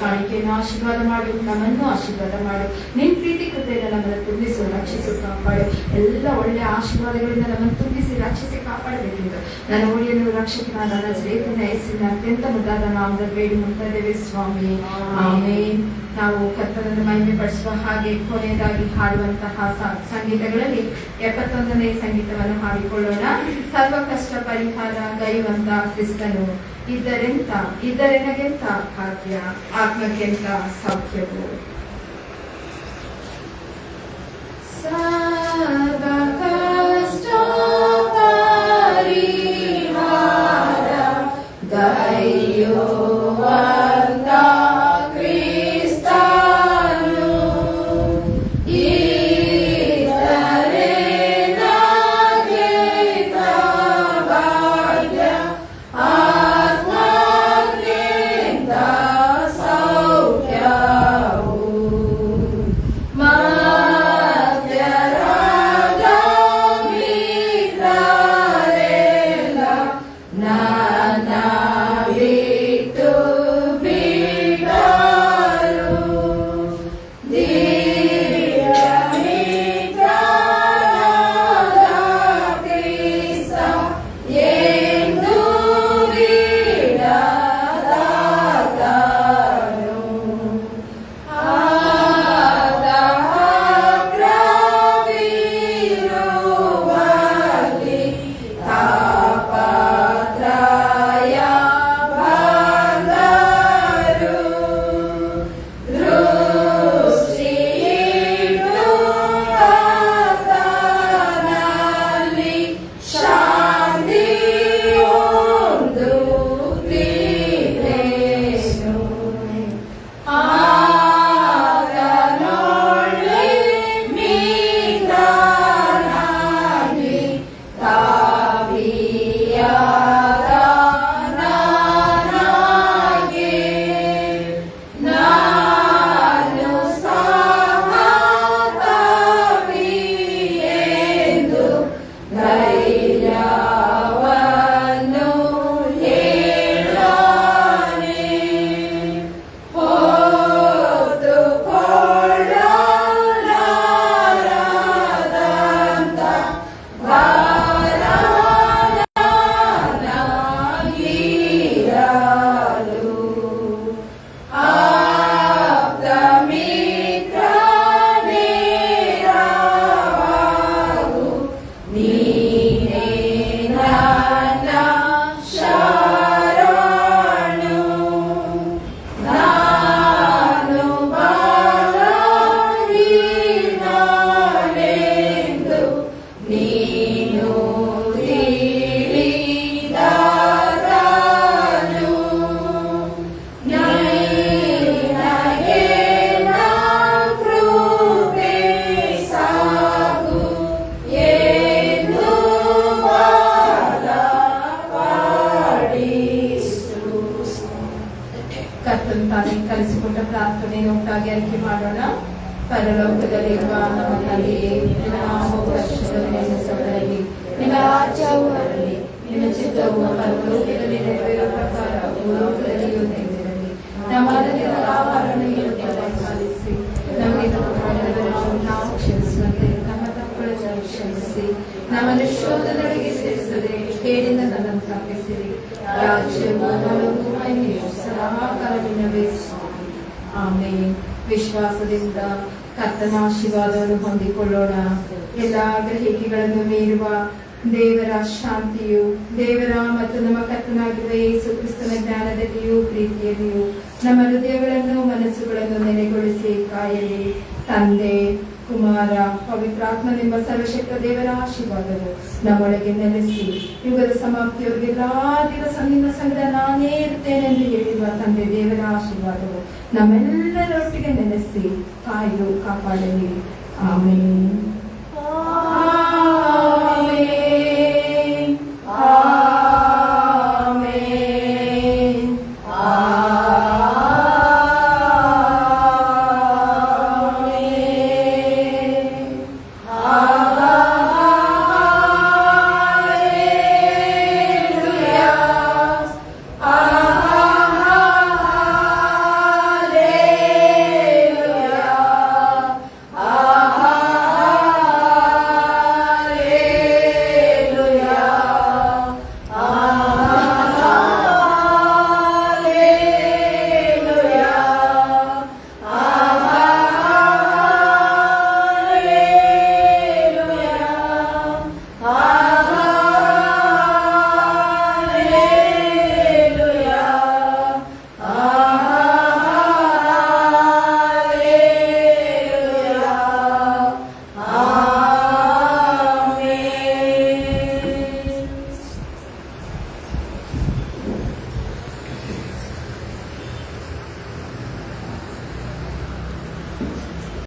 ಕಾಣಿಕೆಯನ್ನು ಆಶೀರ್ವಾದ ಮಾಡು, ನಮ್ಮನ್ನು ಆಶೀರ್ವಾದ ಮಾಡು. ನಿನ್ನ ಪ್ರೀತಿ ಕೃಪೆಯನ್ನು ನಮ್ಮನ್ನು ತುಂಬಿಸು, ರಕ್ಷಿಸು, ಕಾಪಾಡು. ಎಲ್ಲ ಒಳ್ಳೆಯ ಆಶೀರ್ವಾದಗಳಿಂದ ನಮ್ಮನ್ನು ತುಂಬಿಸಿ ರಕ್ಷಿಸಿ ಕಾಪಾಡಬೇಕೆಂದು ನನ್ನ ಒಡೆಯನು ರಕ್ಷಕನಾದ ನಜರೇತಿನ ಯೇಸುವಿನ ಅತ್ಯಂತ ಮುದ್ದಾದ ನಾಮದಲ್ಲಿ ಬೇಡಿ ಮುಗ್ತಾ ಇದ್ದೇವೆ ಸ್ವಾಮಿ. ಆಮೇನ್. ನಾವು ಕರ್ತನನ್ನು ಮಹಿಮೆ ಪಡಿಸುವ ಹಾಗೆ ಕೊನೆಯದಾಗಿ ಹಾಡುವಂತಹ ಸಂಗೀತಗಳಲ್ಲಿ 71ನೇ ಸಂಗೀತವನ್ನು ಹಾಡಿಕೊಳ್ಳೋಣ. ಸರ್ವ ಕಷ್ಟ ಪರಿಹಾರ ಗೈವಂತ ಕ್ರಿಸ್ತನು ಇದ್ದರೆನಗೆಂತ ಭಾಗ್ಯ, ಆತ್ಮಕ್ಕೆಂತ ಸೌಖ್ಯವು. ಸರ್ವ ಕಷ್ಟ ಪರಿಹಾರ ಆತನು ತಾನೇ ಕಲಿಸಿಕೊಟ್ಟ ಪ್ರಾರ್ಥನೆಯನ್ನು ಒಟ್ಟಾಗಿ ಅರಿಕೆ ಮಾಡೋಣ. ಪರಲೋಕದಲ್ಲಿರುವ ನಮ್ಮ ತಂದೆಯೇ, ನಿನ್ನ ನಾಮವು ಪರಿಶುದ್ಧವೆನಿಸಲ್ಪಡಲಿ, ನಿನ್ನ ರಾಜ್ಯವು ಬರಲಿ, ನಿನ್ನ ಚಿತ್ತವು ಪರಲೋಕದಲ್ಲಿ ನೆರವೇರುವ ಪ್ರಕಾರ ಭೂಲೋಕದಲ್ಲಿಯೂ ನೆರವೇರಲಿ. ನಮ್ಮ ಅನುದಿನದ ಆಹಾರವನ್ನು ಇವತ್ತು ದಯಪಾಲಿಸಿ, ನಮಗೆ ತಪ್ಪು ಮಾಡಿದವರನ್ನು ನಾವು ಕ್ಷಮಿಸುವಂತೆ ನಮ್ಮ ತಪ್ಪುಗಳನ್ನು ಕ್ಷಮಿಸಿ, ನಮ್ಮನ್ನು ಶೋಧನೆಗಳಿಗೆ ಸೇರಿಸದೆ ಕೇಡಿಂದ ನನ್ನನ್ನು ತಪ್ಪಿಸಿರಿ. ರಾಜ್ಯವು ಬಲವು ಮಹಿಮೆಯು ಸದಾಕಾಲ ನಿನ್ನವೇ ಸ್ವಾಮಿ. ಆಮೇಲೆ ವಿಶ್ವಾಸದಿಂದ ಕರ್ತನ ಆಶೀರ್ವಾದವನ್ನು ಹೊಂದಿಕೊಳ್ಳೋಣ. ಎಲ್ಲಾ ಗ್ರಹಿಕೆಗಳನ್ನು ಮೀರುವ ದೇವರ ಶಾಂತಿಯು, ದೇವರ ಮತ್ತು ನಮ್ಮ ಕರ್ತನಾಗಿರುವ ಯೇಸು ಕ್ರಿಸ್ತನ ಜ್ಞಾನದಲ್ಲಿಯೂ ಪ್ರೀತಿಯಲ್ಲಿಯೂ ನಮ್ಮ ಹೃದಯಗಳನ್ನು ಮನಸ್ಸುಗಳನ್ನು ನೆಲೆಗೊಳಿಸಿ ಕಾಯಲಿ. ತಂದೆ, ಕುಮಾರ, ಪವಿತ್ರಾತ್ಮನೆಂಬ ಸರ್ವಶಕ್ತ ದೇವರ ಆಶೀರ್ವಾದವು ನಮ್ಮೊಳಗೆ ನೆಲೆಸಿ ಯುಗದ ಸಮಾಪ್ತಿಯವರೆಗೆ ಎಲ್ಲಾ ದಿವಸ ನಿನ್ನ ಸಂಗಡ ನಾನೇ ಇರ್ತೇನೆಂದು ಹೇಳಿರುವ ತಂದೆ ದೇವರ ಆಶೀರ್ವಾದವು ನಮ್ಮೆಲ್ಲರೊಟ್ಟಿಗೆ ನೆಲೆಸಿ ಕಾಯಲು ಕಾಪಾಡಲಿ. ಆಮೇಲೆ